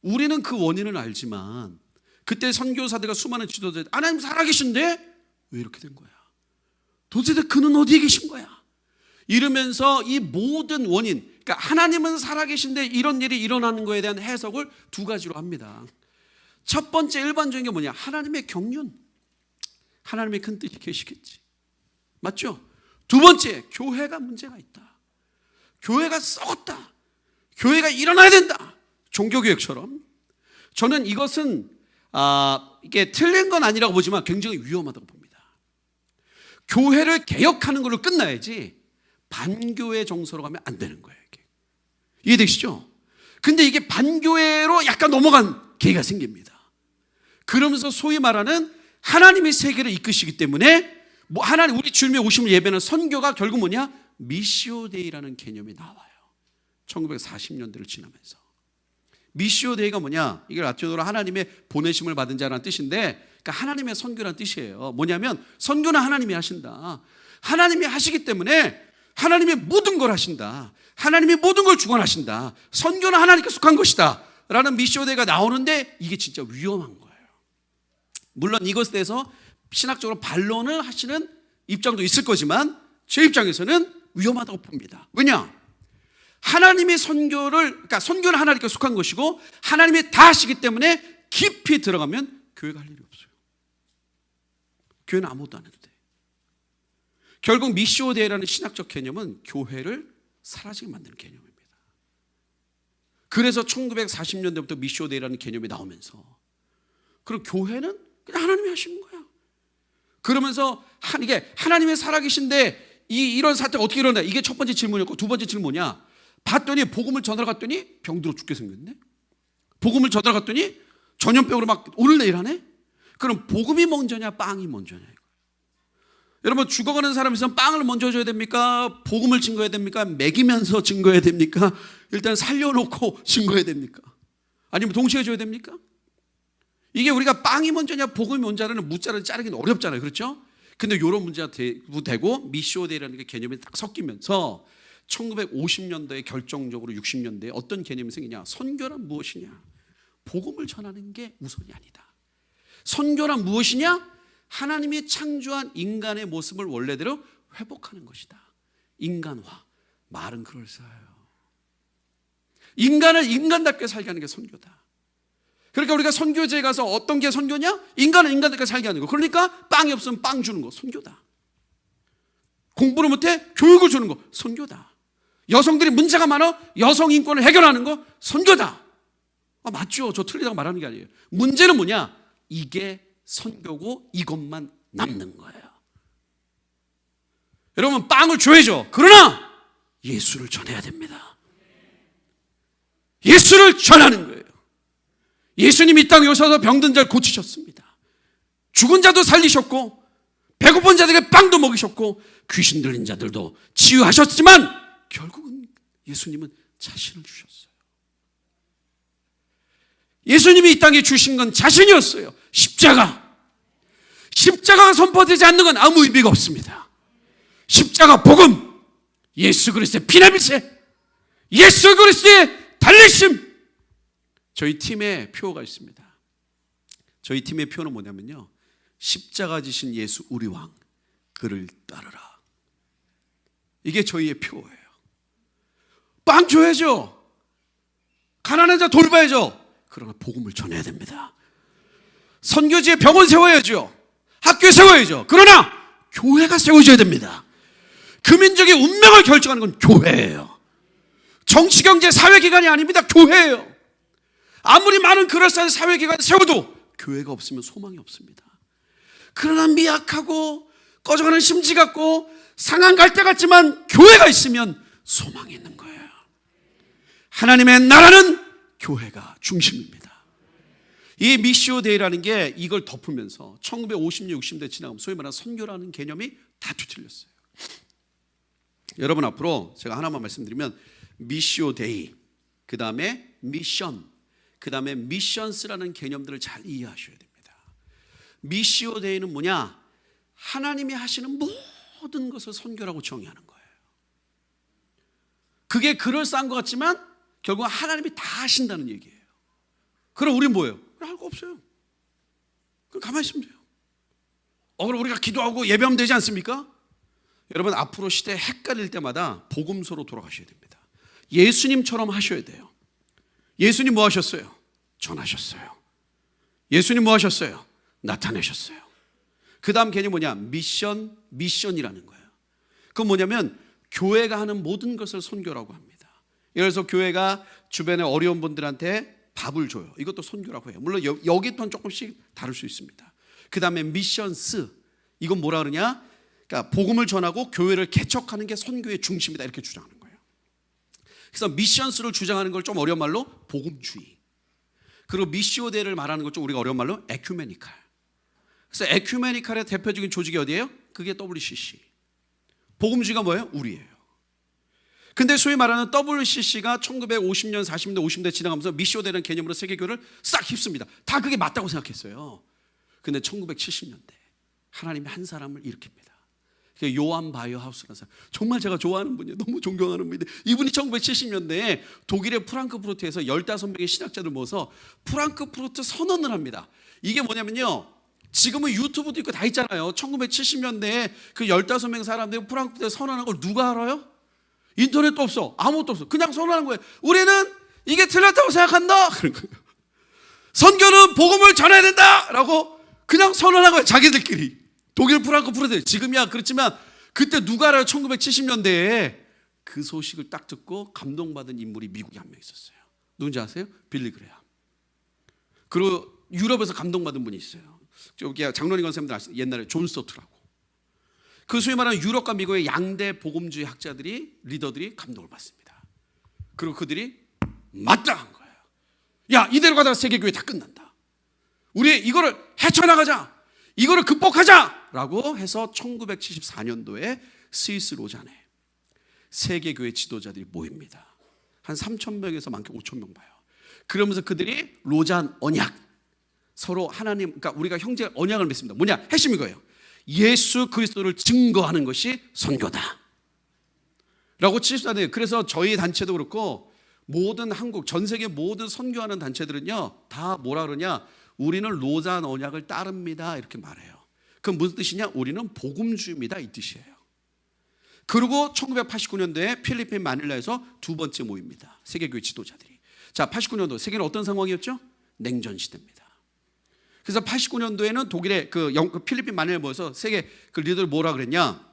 우리는 그 원인을 알지만 그때 선교사들과 수많은 지도자들 하나님 살아계신데 왜 이렇게 된 거야? 도대체 그는 어디에 계신 거야? 이러면서 이 모든 원인, 그러니까 하나님은 살아계신데 이런 일이 일어나는 거에 대한 해석을 2가지로 합니다. 첫 번째 일반적인 게 뭐냐? 하나님의 경륜. 하나님의 큰 뜻이 계시겠지. 맞죠? 2번째, 교회가 문제가 있다. 교회가 썩었다. 교회가 일어나야 된다. 종교개혁처럼. 저는 이것은 이게 틀린 건 아니라고 보지만 굉장히 위험하다고 봅니다. 교회를 개혁하는 걸로 끝나야지 반교회 정서로 가면 안 되는 거예요. 이게. 이해되시죠? 근데 이게 반교회로 약간 넘어간 계기가 생깁니다. 그러면서 소위 말하는 하나님의 세계를 이끄시기 때문에 뭐 하나님 우리 주님의 오심을 예배하는 선교가 결국 뭐냐? 미시오 데이라는 개념이 나와요. 1940년대를 지나면서 미시오 데이가 뭐냐? 이게 라틴어로 하나님의 보내심을 받은 자라는 뜻인데, 그러니까 하나님의 선교라는 뜻이에요. 뭐냐면 선교는 하나님이 하신다. 하나님이 하시기 때문에 하나님이 모든 걸 하신다. 하나님이 모든 걸 주관하신다. 선교는 하나님께 속한 것이다 라는 미시오 데이가 나오는데, 이게 진짜 위험한 거예요. 물론 이것에 대해서 신학적으로 반론을 하시는 입장도 있을 거지만 제 입장에서는 위험하다고 봅니다. 왜냐? 하나님의 선교를, 그러니까 선교는 하나님께 속한 것이고 하나님이 다 하시기 때문에 깊이 들어가면 교회가 할 일이 없어요. 교회는 아무것도 안 해도 돼. 결국 미시오 데이라는 신학적 개념은 교회를 사라지게 만드는 개념입니다. 그래서 1940년대부터 미시오 데이라는 개념이 나오면서, 그리고 교회는 그냥 하나님이 하시는 거야. 그러면서 이게 하나님이 살아계신데 이런 사태가 어떻게 일어나? 이게 첫 번째 질문이었고, 두 번째 질문 뭐냐? 봤더니 복음을 전하러 갔더니 병들어 죽게 생겼네. 복음을 전하러 갔더니 전염병으로 막 오늘 내일 하네. 그럼 복음이 먼저냐 빵이 먼저냐 이거. 여러분, 죽어가는 사람이 있으면 빵을 먼저 줘야 됩니까? 복음을 증거해야 됩니까? 먹이면서 증거해야 됩니까? 일단 살려놓고 증거해야 됩니까? 아니면 동시에 줘야 됩니까? 이게 우리가 빵이 먼저냐 복음이 먼저냐는 무자를 자르기는 어렵잖아요. 그렇죠? 근데 이런 문제가 되고 미시오 데이라는 게 개념이 딱 섞이면서 1950년대에 결정적으로 60년대에 어떤 개념이 생기냐? 선교란 무엇이냐? 복음을 전하는 게 우선이 아니다. 선교란 무엇이냐? 하나님이 창조한 인간의 모습을 원래대로 회복하는 것이다. 인간화. 말은 그럴싸해요. 인간을 인간답게 살게 하는 게 선교다. 그러니까 우리가 선교제에 가서 어떤 게 선교냐? 인간을 인간답게 살게 하는 거. 그러니까 빵이 없으면 빵 주는 거 선교다. 공부를 못해 교육을 주는 거 선교다. 여성들이 문제가 많아 여성 인권을 해결하는 거 선교다. 맞죠? 저 틀리다고 말하는 게 아니에요. 문제는 뭐냐? 이게 선교고 이것만 남는 거예요. 여러분, 빵을 줘야죠. 그러나 예수를 전해야 됩니다. 예수를 전하는 거예요. 예수님이 이 땅에 오셔서 병든 자를 고치셨습니다. 죽은 자도 살리셨고 배고픈 자들에게 빵도 먹이셨고 귀신 들린 자들도 치유하셨지만 결국은 예수님은 자신을 주셨어요. 예수님이 이 땅에 주신 건 자신이었어요. 십자가가 선포되지 않는 건 아무 의미가 없습니다. 십자가 복음, 예수 그리스도의 피난일세, 예수 그리스도의 달리심. 저희 팀에 표어가 있습니다. 저희 팀의 표어는 뭐냐면요, 십자가 지신 예수 우리 왕 그를 따르라. 이게 저희의 표어예요. 빵 줘야죠. 가난한 자 돌봐야죠. 그러나 복음을 전해야 됩니다. 선교지에 병원 세워야죠. 학교 세워야죠. 그러나 교회가 세워져야 됩니다. 그 민족의 운명을 결정하는 건 교회예요. 정치, 경제, 사회기관이 아닙니다. 교회예요. 아무리 많은 그럴싸한 사회기관을 세워도 교회가 없으면 소망이 없습니다. 그러나 미약하고 꺼져가는 심지 같고 상한 갈대 같지만 교회가 있으면 소망이 있는 거예요. 하나님의 나라는 교회가 중심입니다. 이 미시오 데이라는 게 이걸 덮으면서 1950년, 60년대 지나가면 소위 말하는 선교라는 개념이 다 뒤틀렸어요. 여러분, 앞으로 제가 하나만 말씀드리면 미시오 데이, 그 다음에 미션, 그 다음에 미션스라는 개념들을 잘 이해하셔야 됩니다. 미시오 데이는 뭐냐? 하나님이 하시는 모든 것을 선교라고 정의하는 거예요. 그게 그럴싸한 것 같지만 결국 하나님이 다 하신다는 얘기예요. 그럼 우린 뭐예요? 할 거 없어요. 그럼 가만히 있으면 돼요. 그럼 우리가 기도하고 예배하면 되지 않습니까? 여러분, 앞으로 시대에 헷갈릴 때마다 복음서로 돌아가셔야 됩니다. 예수님처럼 하셔야 돼요. 예수님 뭐 하셨어요? 전하셨어요. 예수님 뭐 하셨어요? 나타내셨어요. 그 다음 개념이 뭐냐? 미션이라는 거예요. 그건 뭐냐면 교회가 하는 모든 것을 선교라고 합니다. 예를 들어서 교회가 주변에 어려운 분들한테 밥을 줘요. 이것도 선교라고 해요. 물론 여기 또한 조금씩 다를 수 있습니다. 그 다음에 미션스, 이건 뭐라 그러냐? 그러니까 복음을 전하고 교회를 개척하는 게 선교의 중심이다, 이렇게 주장하는 거예요. 그래서 미션스를 주장하는 걸 좀 어려운 말로 복음주의, 그리고 미시오데이를 말하는 걸 좀 우리가 어려운 말로 에큐메니칼. 그래서 에큐메니칼의 대표적인 조직이 어디예요? 그게 WCC. 복음주의가 뭐예요? 우리예요. 근데 소위 말하는 WCC가 1950년, 40년대, 50년대 지나가면서 미시오되는 개념으로 세계교회를 싹 휩습니다. 다 그게 맞다고 생각했어요. 근데 1970년대 하나님이 한 사람을 일으킵니다. 요한 바이어하우스라는 사람, 정말 제가 좋아하는 분이에요. 너무 존경하는 분인데, 이분이 1970년대에 독일의 프랑크푸르트에서 15명의 신학자들 모아서 프랑크푸르트 선언을 합니다. 이게 뭐냐면요, 지금은 유튜브도 있고 다 있잖아요. 1970년대에 그 15명 사람들이 프랑크푸르트에 선언한 걸 누가 알아요? 인터넷도 없어, 아무것도 없어. 그냥 선언한 거예요. 우리는 이게 틀렸다고 생각한다. 그런 거예요. 선교는 복음을 전해야 된다라고 그냥 선언한 거예요, 자기들끼리. 독일 프랑크푸르트. 지금이야 그렇지만 그때 누가 알아요? 1970년대에 그 소식을 딱 듣고 감동받은 인물이 미국에 한 명 있었어요. 누군지 아세요? 빌리 그레함. 그리고 유럽에서 감동받은 분이 있어요. 여기 장로님 선생님들 아시죠? 옛날에 존 스토트라고. 그 소위 말하는 유럽과 미국의 양대 복음주의 학자들이, 리더들이 감동을 받습니다. 그리고 그들이 마땅한 거예요. 야, 이대로 가다가 세계교회 다 끝난다. 우리 이거를 헤쳐나가자. 이거를 극복하자라고 해서 1974년도에 스위스 로잔에 세계교회 지도자들이 모입니다. 한 3,000명에서 많게 5,000명 봐요. 그러면서 그들이 로잔 언약, 서로 하나님, 그러니까 우리가 형제 언약을 맺습니다. 뭐냐? 핵심이 이거예요. 예수 그리스도를 증거하는 것이 선교다 라고 치수하네요. 그래서 저희 단체도 그렇고 모든 한국, 전 세계 모든 선교하는 단체들은요, 다 뭐라 그러냐? 우리는 로잔 언약을 따릅니다 이렇게 말해요. 그럼 무슨 뜻이냐? 우리는 복음주의입니다 이 뜻이에요. 그리고 1989년도에 필리핀 마닐라에서 두 번째 모입니다. 세계교회 지도자들이. 자, 89년도 세계는 어떤 상황이었죠? 냉전 시대입니다. 그래서 89년도에는 독일의 그 필리핀 마닐라에 모여서 세계 그 리더들 뭐라 그랬냐?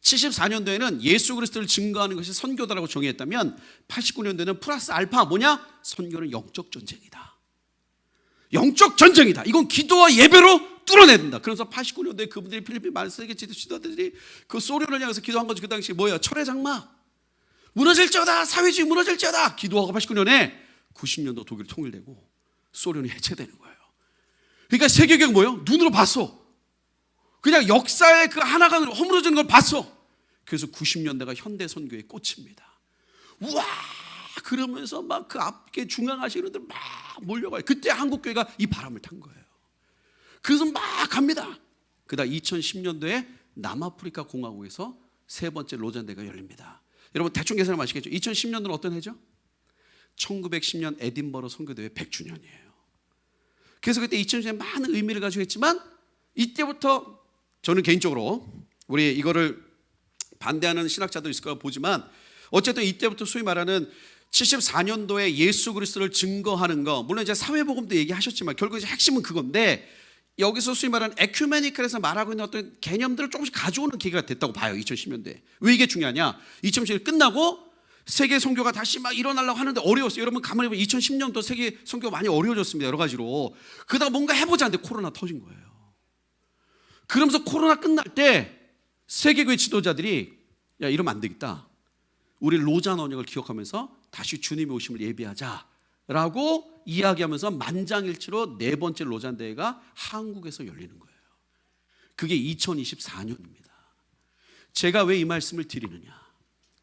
74년도에는 예수 그리스도를 증거하는 것이 선교다라고 정의했다면 89년도에는 플러스 알파 뭐냐? 선교는 영적 전쟁이다. 영적 전쟁이다. 이건 기도와 예배로 뚫어내야 된다. 그래서 89년도에 그분들이 필리핀 세계 지도자들이 그 소련을 향해서 기도한 거죠. 그 당시 뭐예요? 철의 장막. 무너질지어다. 사회주의 무너질지어다. 기도하고 89년에 90년도 독일이 통일되고 소련이 해체되는 거예요. 그러니까 세계교회가 뭐예요? 눈으로 봤어. 그냥 역사의 그 하나가 허물어지는 걸 봤어. 그래서 90년대가 현대 선교에 꽂힙니다. 우와! 그러면서 막 그 앞에 중앙아시아 이런들 막 몰려가요. 그때 한국교회가 이 바람을 탄 거예요. 그래서 막 갑니다. 그다음 2010년도에 남아프리카 공화국에서 세 번째 로잔대가 열립니다. 여러분 대충 계산하면 아시겠죠? 2010년도는 어떤 해죠? 1910년 에딘버러 선교대회 100주년이에요. 그래서 그때 2010년에 많은 의미를 가지고 했지만 이때부터 저는 개인적으로 우리 이거를 반대하는 신학자도 있을 거라 보지만 어쨌든 이때부터 소위 말하는 74년도에 예수 그리스도를 증거하는 거, 물론 이제 사회복음도 얘기하셨지만 결국 이제 핵심은 그건데 여기서 소위 말하는 에큐메니컬에서 말하고 있는 어떤 개념들을 조금씩 가져오는 계기가 됐다고 봐요. 2010년도에. 왜 이게 중요하냐? 2010년 끝나고 세계 선교가 다시 막 일어나려고 하는데 어려웠어요. 여러분 가만히 보면 2010년도 세계 선교가 많이 어려워졌습니다. 여러 가지로. 그러다가 뭔가 해보자 하는데 코로나 터진 거예요. 그러면서 코로나 끝날 때 세계교회 지도자들이 야, 이러면 안 되겠다. 우리 로잔 언약을 기억하면서 다시 주님의 오심을 예비하자라고 이야기하면서 만장일치로 네 번째 로잔 대회가 한국에서 열리는 거예요. 그게 2024년입니다. 제가 왜 이 말씀을 드리느냐?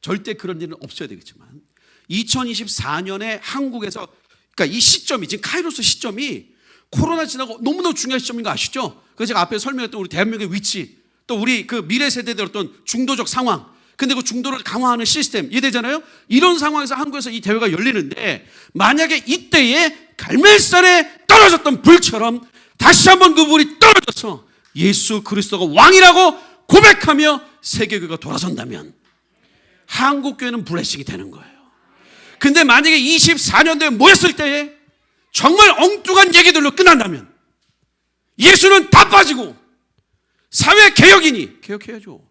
절대 그런 일은 없어야 되겠지만 2024년에 한국에서, 그러니까 이 시점이, 지금 카이로스 시점이 코로나 지나고 너무너무 중요한 시점인 거 아시죠? 그래서 제가 앞에 설명했던 우리 대한민국의 위치, 또 우리 그 미래 세대들 어떤 중도적 상황, 근데 그 중도를 강화하는 시스템 이해되잖아요? 이런 상황에서 한국에서 이 대회가 열리는데 만약에 이때에 갈멜산에 떨어졌던 불처럼 다시 한번 그 불이 떨어져서 예수 그리스도가 왕이라고 고백하며 세계교회가 돌아선다면 한국교회는 블레싱이 되는 거예요. 근데 만약에 24년도에 모였을 때에 정말 엉뚱한 얘기들로 끝난다면 예수는 다 빠지고 사회개혁이니 개혁해야죠.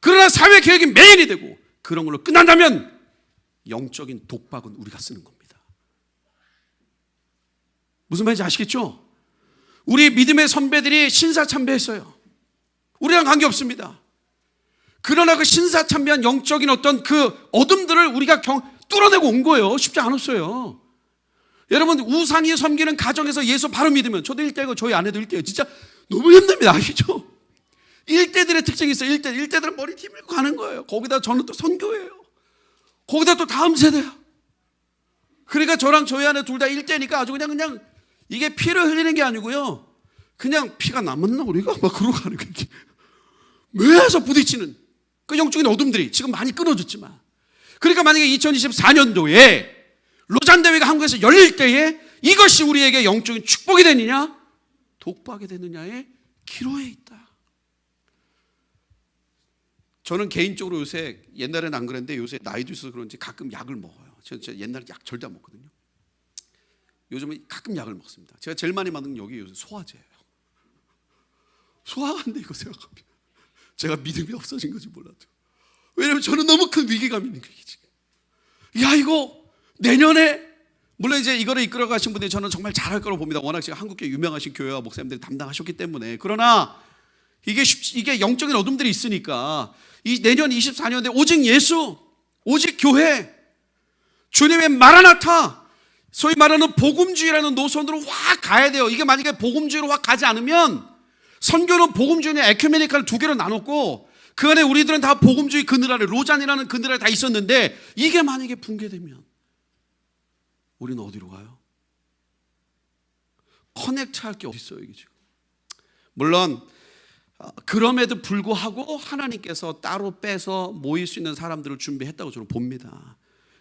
그러나 사회개혁이 메인이 되고 그런 걸로 끝난다면 영적인 독박은 우리가 쓰는 겁니다. 무슨 말인지 아시겠죠? 우리 믿음의 선배들이 신사참배했어요. 우리랑 관계없습니다. 그러나 그 신사참배한 영적인 어떤 그 어둠들을 우리가 뚫어내고 온 거예요. 쉽지 않았어요. 여러분 우상이 섬기는 가정에서 예수 바로 믿으면, 저도 일대고 저희 아내도 일대예요. 진짜 너무 힘듭니다. 아시죠? 일대들의 특징이 있어요. 일대들은 머리 뒤밀고 가는 거예요. 거기다 저는 또 선교예요. 거기다 또 다음 세대야. 그러니까 저랑 저희 아내 둘 다 일대니까 아주 그냥 이게 피를 흘리는 게 아니고요, 그냥 피가 남았나 우리가 막 그러고 가는 거예요. 매서 부딪히는 그 영적인 어둠들이 지금 많이 끊어졌지만, 그러니까 만약에 2024년도에 로잔 대회가 한국에서 열릴 때에 이것이 우리에게 영적인 축복이 되느냐 독박이 되느냐의 기로에 있다. 저는 개인적으로 요새, 옛날에는 안 그랬는데 요새 나이도 있어서 그런지 가끔 약을 먹어요. 제가 옛날에 약 절대 안 먹거든요. 요즘은 가끔 약을 먹습니다. 제가 제일 많이 맞는 여기 요새 소화제예요. 소화가 안 돼, 이거 생각하면. 제가 믿음이 없어진 건지 몰라도. 왜냐면 저는 너무 큰 위기감이 있는 거예요, 지금. 야, 이거 내년에, 물론 이제 이거를 이끌어 가신 분들이 저는 정말 잘할 거라고 봅니다. 워낙 제가 한국계 유명하신 교회와 목사님들이 담당하셨기 때문에. 그러나 이게 영적인 어둠들이 있으니까 이 내년 24년에 오직 예수, 오직 교회, 주님의 마라나타, 소위 말하는 복음주의라는 노선으로 확 가야 돼요. 이게 만약에 복음주의로 확 가지 않으면, 선교는 복음주의와 에큐메니카를 두 개로 나눴고 그 안에 우리들은 다 복음주의 그늘 아래, 로잔이라는 그늘 아래 다 있었는데, 이게 만약에 붕괴되면 우리는 어디로 가요? 커넥트할 게 어디 있어요, 이게 지금. 물론 그럼에도 불구하고 하나님께서 따로 빼서 모일 수 있는 사람들을 준비했다고 저는 봅니다.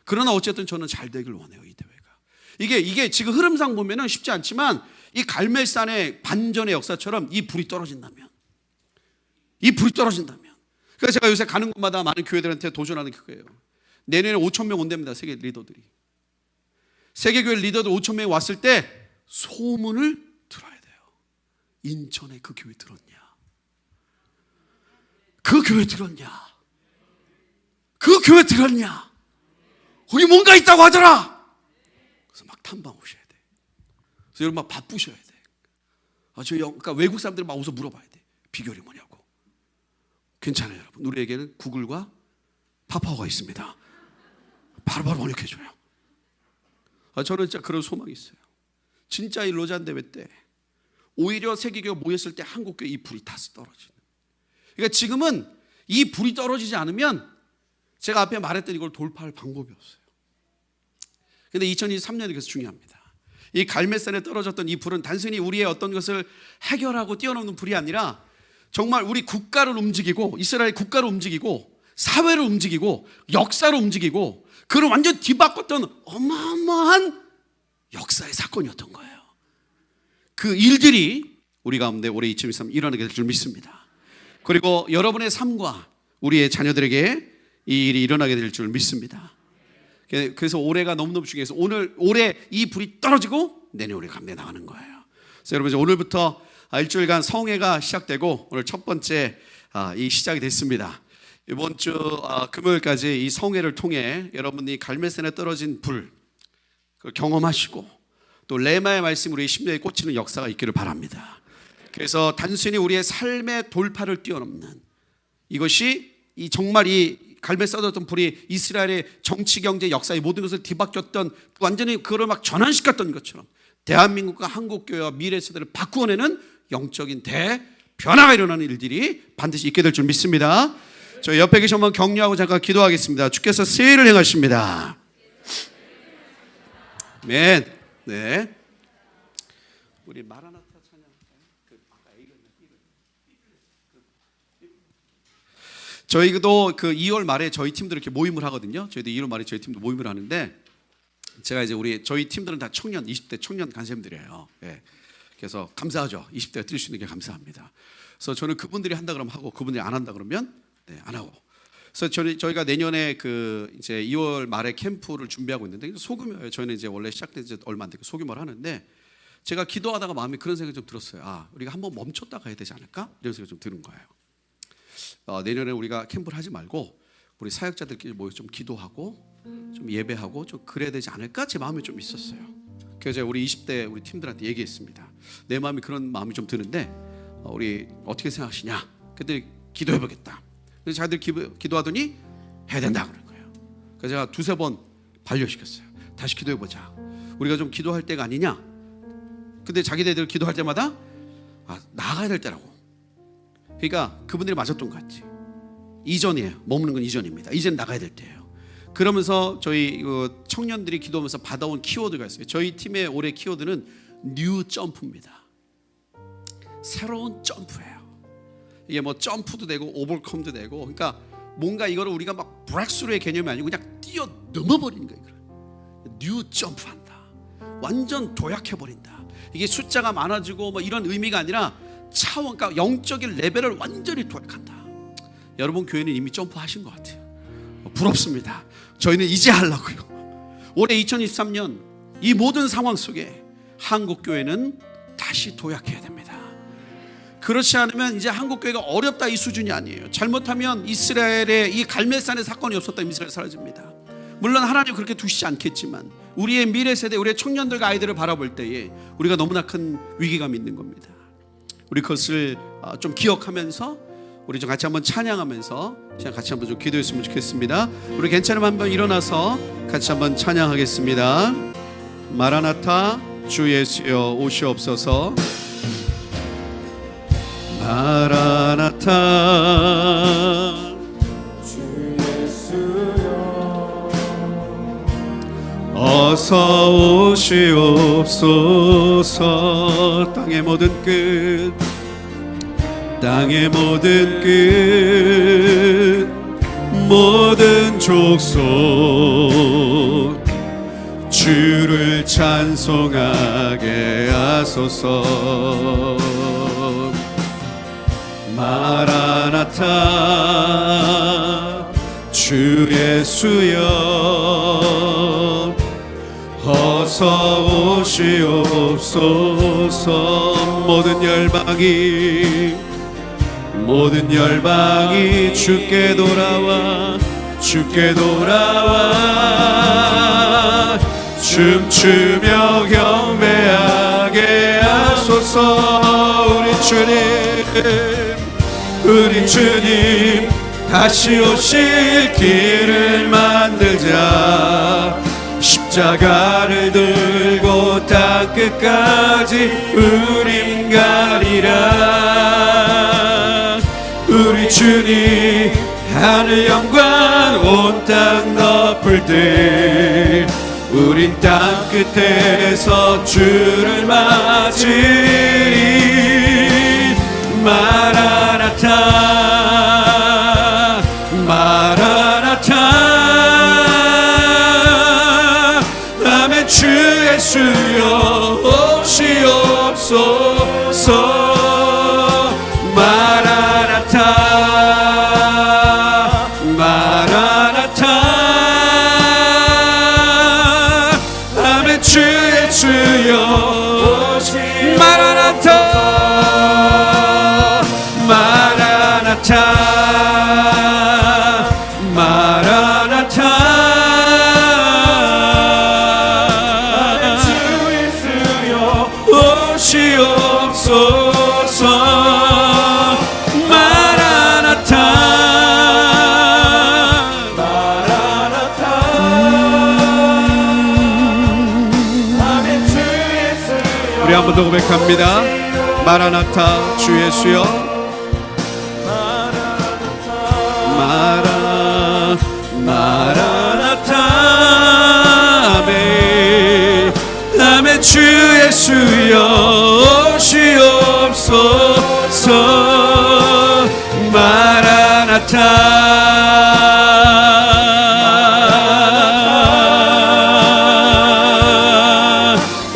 그러나 어쨌든 저는 잘 되길 원해요, 이 대회가. 이게 지금 흐름상 보면은 쉽지 않지만, 이 갈멜산의 반전의 역사처럼 이 불이 떨어진다면, 그래서 제가 요새 가는 곳마다 많은 교회들한테 도전하는 그거예요. 내년에 5,000명 온답니다, 세계 리더들이. 세계교회 리더들 5,000명이 왔을 때 소문을 들어야 돼요. 인천에 그 교회 들었냐? 그 교회 들었냐? 그 교회 들었냐? 거기 뭔가 있다고 하더라. 그래서 막 탐방 오셔야 돼. 그래서 여러분 막 바쁘셔야 돼. 그러니까 외국 사람들 막 오서 물어봐야 돼. 비결이 뭐냐고. 괜찮아요, 여러분. 우리에게는 구글과 파파고가 있습니다. 바로바로 번역해줘요. 저는 진짜 그런 소망이 있어요. 진짜 이 로잔 대회 때 오히려 세계교회가 모였을 때 한국교회 이 불이 다시 떨어지는. 그러니까 지금은 이 불이 떨어지지 않으면, 제가 앞에 말했던 이걸 돌파할 방법이 없어요. 그런데 2023년이 그래서 중요합니다. 이 갈멜산에 떨어졌던 이 불은 단순히 우리의 어떤 것을 해결하고 뛰어넘는 불이 아니라, 정말 우리 국가를 움직이고, 이스라엘 국가를 움직이고, 사회를 움직이고, 역사를 움직이고, 그걸 완전 뒤바꿨던 어마어마한 역사의 사건이었던 거예요. 그 일들이 우리 가운데 올해 2023 일어나게 될 줄 믿습니다. 그리고 여러분의 삶과 우리의 자녀들에게 이 일이 일어나게 될 줄 믿습니다. 그래서 올해가 너무너무 중요해서 올해 이 불이 떨어지고 내년 우리가 감내 나가는 거예요. 그래서 여러분, 이제 오늘부터 일주일간 성회가 시작되고, 오늘 첫 번째 이 시작이 됐습니다. 이번 주 금요일까지 이 성회를 통해 여러분이 갈멜산에 떨어진 불 경험하시고, 또 레마의 말씀 우리의 심령에 꽂히는 역사가 있기를 바랍니다. 그래서 단순히 우리의 삶의 돌파를 뛰어넘는, 이것이 정말 이 갈멜산에 떨어졌던 불이 이스라엘의 정치, 경제, 역사의 모든 것을 뒤바뀌었던, 완전히 그거를 막 전환시켰던 것처럼 대한민국과 한국교회와 미래 세대를 바꾸어내는 영적인 대변화가 일어나는 일들이 반드시 있게 될 줄 믿습니다. 저 옆에 계신 분만 격려하고 잠깐 기도하겠습니다. 주께서 세일을 행하십니다. 아멘. 네. 우리 마라나타 찬양. 저희도 그 2월 말에 저희 팀들 이렇게 모임을 하거든요. 저희도 2월 말에 저희 팀도 모임을 하는데, 제가 이제 저희 팀들은 다 청년, 20대 청년 간사님들이에요. 네. 그래서 감사하죠. 20대가 뛸 수 있는 게 감사합니다. 그래서 저는 그분들이 한다 그러면 하고, 그분들이 안 한다 그러면 안 하고. 그래서 저희가 내년에 이제 2월 말에 캠프를 준비하고 있는데, 소규모예요. 저희는 이제 원래 시작된 지 얼마 안 되고 소규모를 하는데, 제가 기도하다가 마음에 그런 생각이 좀 들었어요. 우리가 한번 멈췄다 가야 되지 않을까? 이런 생각이 좀 드는 거예요. 내년에 우리가 캠프를 하지 말고 우리 사역자들끼리 모여 좀 기도하고 좀 예배하고 좀 그래야 되지 않을까? 제 마음이 좀 있었어요. 그래서 제가 우리 20대 우리 팀들한테 얘기했습니다. 내 마음이 그런 마음이 좀 드는데 우리 어떻게 생각하시냐? 그때 기도해보겠다. 그래서 자기들 기도하더니 해야 된다 그런 거예요. 그래서 제가 두세 번 반려시켰어요. 다시 기도해보자. 우리가 좀 기도할 때가 아니냐? 근데 자기들 기도할 때마다 나가야 될 때라고. 그러니까 그분들이 맞았던 것 같지. 이전이에요. 머무는 건 이전입니다. 이제는 나가야 될 때예요. 그러면서 저희 청년들이 기도하면서 받아온 키워드가 있어요. 저희 팀의 올해 키워드는 뉴 점프입니다. 새로운 점프예요. 이게 뭐 점프도 되고 오버컴도 되고, 그러니까 뭔가 이거를 우리가 막 브렉스루의 개념이 아니고 그냥 뛰어 넘어버리는 거예요. 뉴 점프한다. 완전 도약해버린다. 이게 숫자가 많아지고 뭐 이런 의미가 아니라 차원, 그러니까 영적인 레벨을 완전히 도약한다. 여러분 교회는 이미 점프하신 것 같아요. 부럽습니다. 저희는 이제 하려고요. 올해 2023년 이 모든 상황 속에 한국교회는 다시 도약해야 됩니다. 그렇지 않으면 이제 한국교회가 어렵다 이 수준이 아니에요. 잘못하면 이스라엘의 이 갈멜산의 사건이 없었다면 이스라엘 사라집니다. 물론 하나님 그렇게 두시지 않겠지만 우리의 미래 세대, 우리의 청년들과 아이들을 바라볼 때에 우리가 너무나 큰 위기감이 있는 겁니다. 우리 그것을 좀 기억하면서 우리 좀 같이 한번 찬양하면서 같이 한번 좀 기도했으면 좋겠습니다. 우리 괜찮으면 한번 일어나서 같이 한번 찬양하겠습니다. 마라나타 주 예수여 오시옵소서. 마라나타 주 예수여 어서 오시옵소서. 땅의 모든 끝, 땅의 모든 끝, 모든 족속 주를 찬송하게 하소서. 마라나타 주 예수여 어서 오시옵소서. 모든 열방이 주께 돌아와 춤추며 경배하게 하소서. 우리 주님 다시 오실 길을 만들자. 십자가를 들고 땅끝까지 우린 가리라. 우리 주님 하늘 영광 온 땅 덮을 때 우린 땅끝에서 주를 맞으리. 마라나타 마라나타 아멘. 주 예수여 오시옵소서. 마라나타 마라나타 아멘. 주 예수여 마라나타 마라나타 마라나타 아멘. 주 예수여 오시옵소서. 마라나타 마라나타 아멘. 주 예수여. 우리 한 번 더 고백합니다. 마라나타 주 예수여 마라나타 아멘. 아멘. 주 예수여 오시옵소서. 마라나타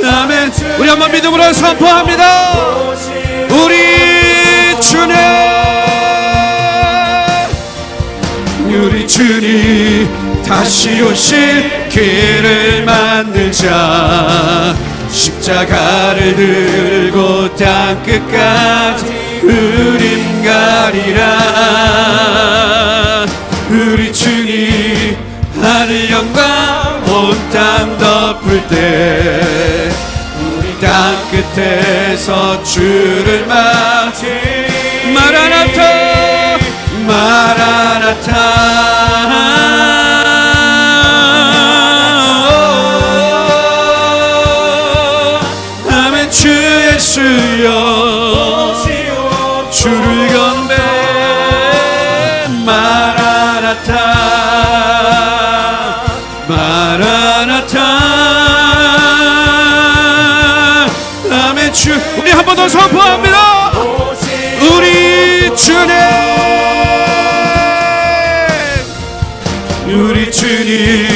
아멘. 우리 한번 믿음으로 선포합니다. 우리 주님, 우리 주님 다시 오실 길을 만들자. 십자가를 들고 땅끝까지 우린 가리라. 우리 주님 하늘 영광 온 땅 덮을 때 우리 땅끝에서 주를 맞이. 마라나타 마라나타 아멘. 주 예수여 주를 경배. 마라나타 한번 선포합니다. 우리 주님, 우리 주님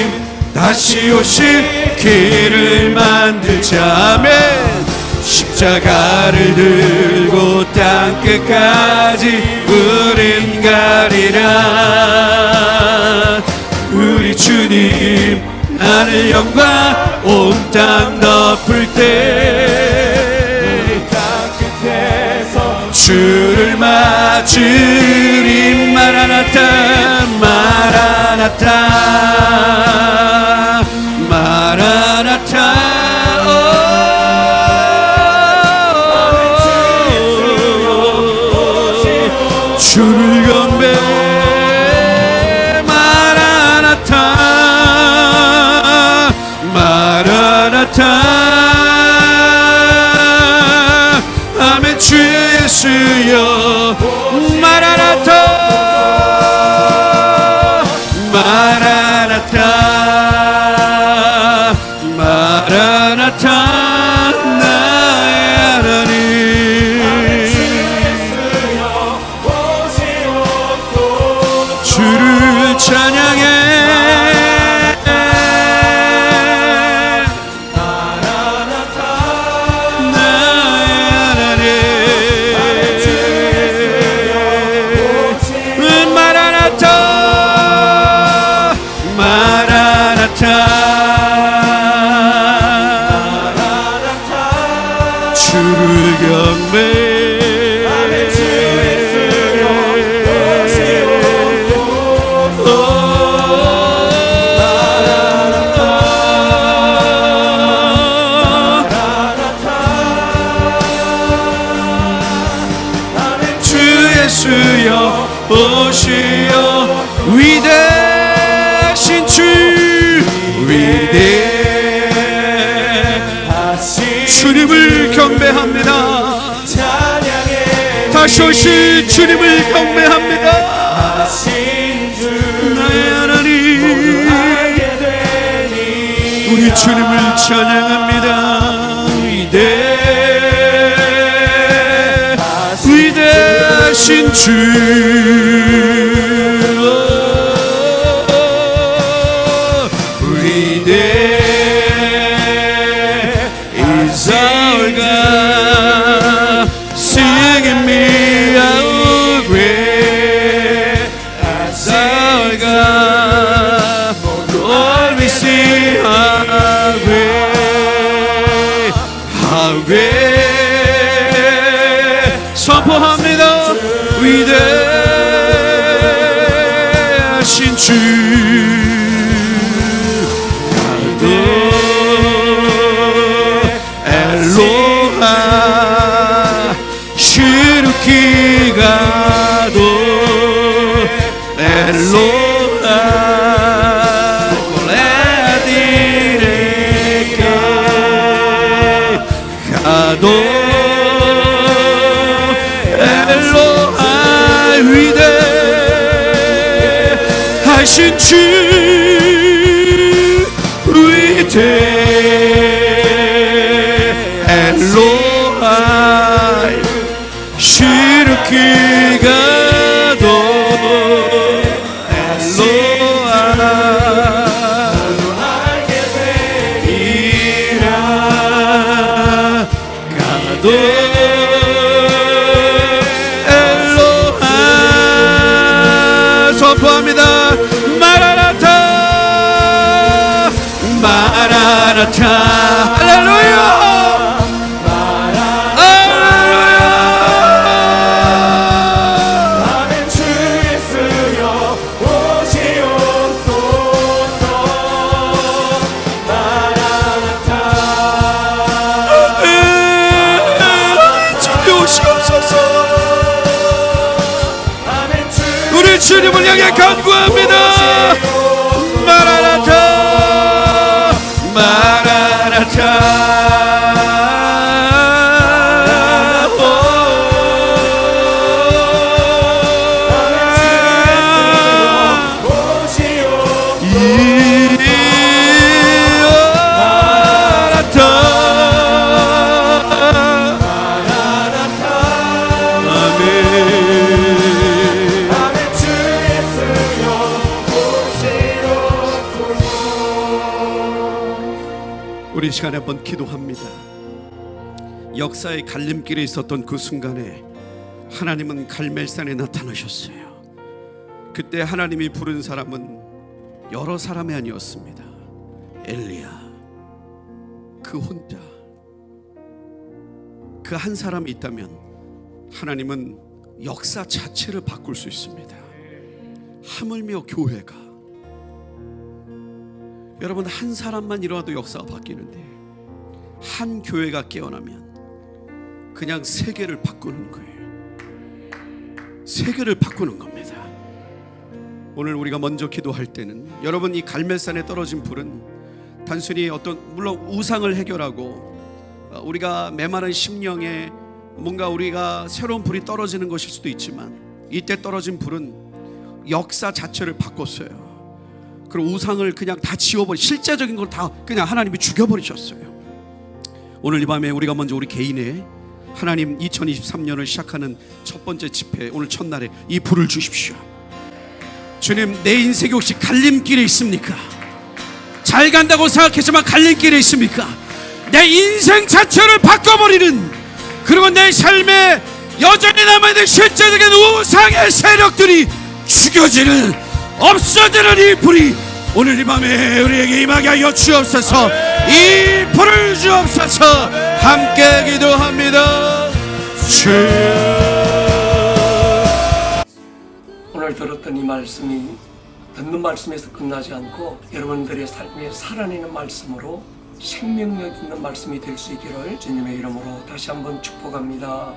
다시 오실 길을 만들자. 아멘. 십자가를 들고 땅끝까지 우린 가리라. 우리 주님 하늘 영광 온 땅 덮을 때 주를 맞으리. 마라나타 마라나타 마라나타. 주를 경배 마라나타 마라나타. 아멘. 주 예수여 마라나타 마라나타 마라나타. 나의 하나님 주를 찬양해. 주를 경배. 주 예수여 오시어 위대하신 주 위대하신 주님을 경배합니다. 다시 오실 주님을 경배합니다. 나의 하나님 우리 주님을 찬양합니다. 위대하신 주 is our God, singing me our great as our God. Lord, we sing how great, how great. 선포합니다. 위대하신 주. 엘로하 시루키가도 엘로하 레디레케 가도 엘로하 위대하신 주 위대 엘로하 시루키가도 엘로하 알게 되리라 가도 엘로하. 선포합니다. 마라나타 마라나타. 할렐루야. 우리 주님을 향해 간구합니다. 마라나타 마라나타. 이 시간에 한번 기도합니다. 역사의 갈림길에 있었던 그 순간에 하나님은 갈멜산에 나타나셨어요. 그때 하나님이 부른 사람은 여러 사람이 아니었습니다. 엘리야, 그 혼자, 그 한 사람이 있다면 하나님은 역사 자체를 바꿀 수 있습니다. 하물며 교회가, 여러분, 한 사람만 일어나도 역사가 바뀌는데 한 교회가 깨어나면 그냥 세계를 바꾸는 거예요. 세계를 바꾸는 겁니다. 오늘 우리가 먼저 기도할 때는, 여러분, 이 갈멜산에 떨어진 불은 단순히 어떤, 물론 우상을 해결하고 우리가 메마른 심령에 뭔가 우리가 새로운 불이 떨어지는 것일 수도 있지만, 이때 떨어진 불은 역사 자체를 바꿨어요. 그리고 우상을 그냥 다 지워버리, 실제적인 걸 다 그냥 하나님이 죽여버리셨어요. 오늘 이 밤에 우리가 먼저 우리 개인의 하나님 2023년을 시작하는 첫 번째 집회, 오늘 첫날에 이 불을 주십시오. 주님, 내 인생이 혹시 갈림길에 있습니까? 잘 간다고 생각했지만 갈림길에 있습니까? 내 인생 자체를 바꿔버리는, 그리고 내 삶에 여전히 남아있는 실제적인 우상의 세력들이 죽여지는, 없어지는 이 불이 오늘 이 밤에 우리에게 임하게 하여 주옵소서. 이 불을 주옵소서. 함께 기도합니다. 오늘 들었던 이 말씀이 듣는 말씀에서 끝나지 않고 여러분들의 삶에 살아내는 말씀으로 생명력 있는 말씀이 될 수 있기를 주님의 이름으로 다시 한번 축복합니다.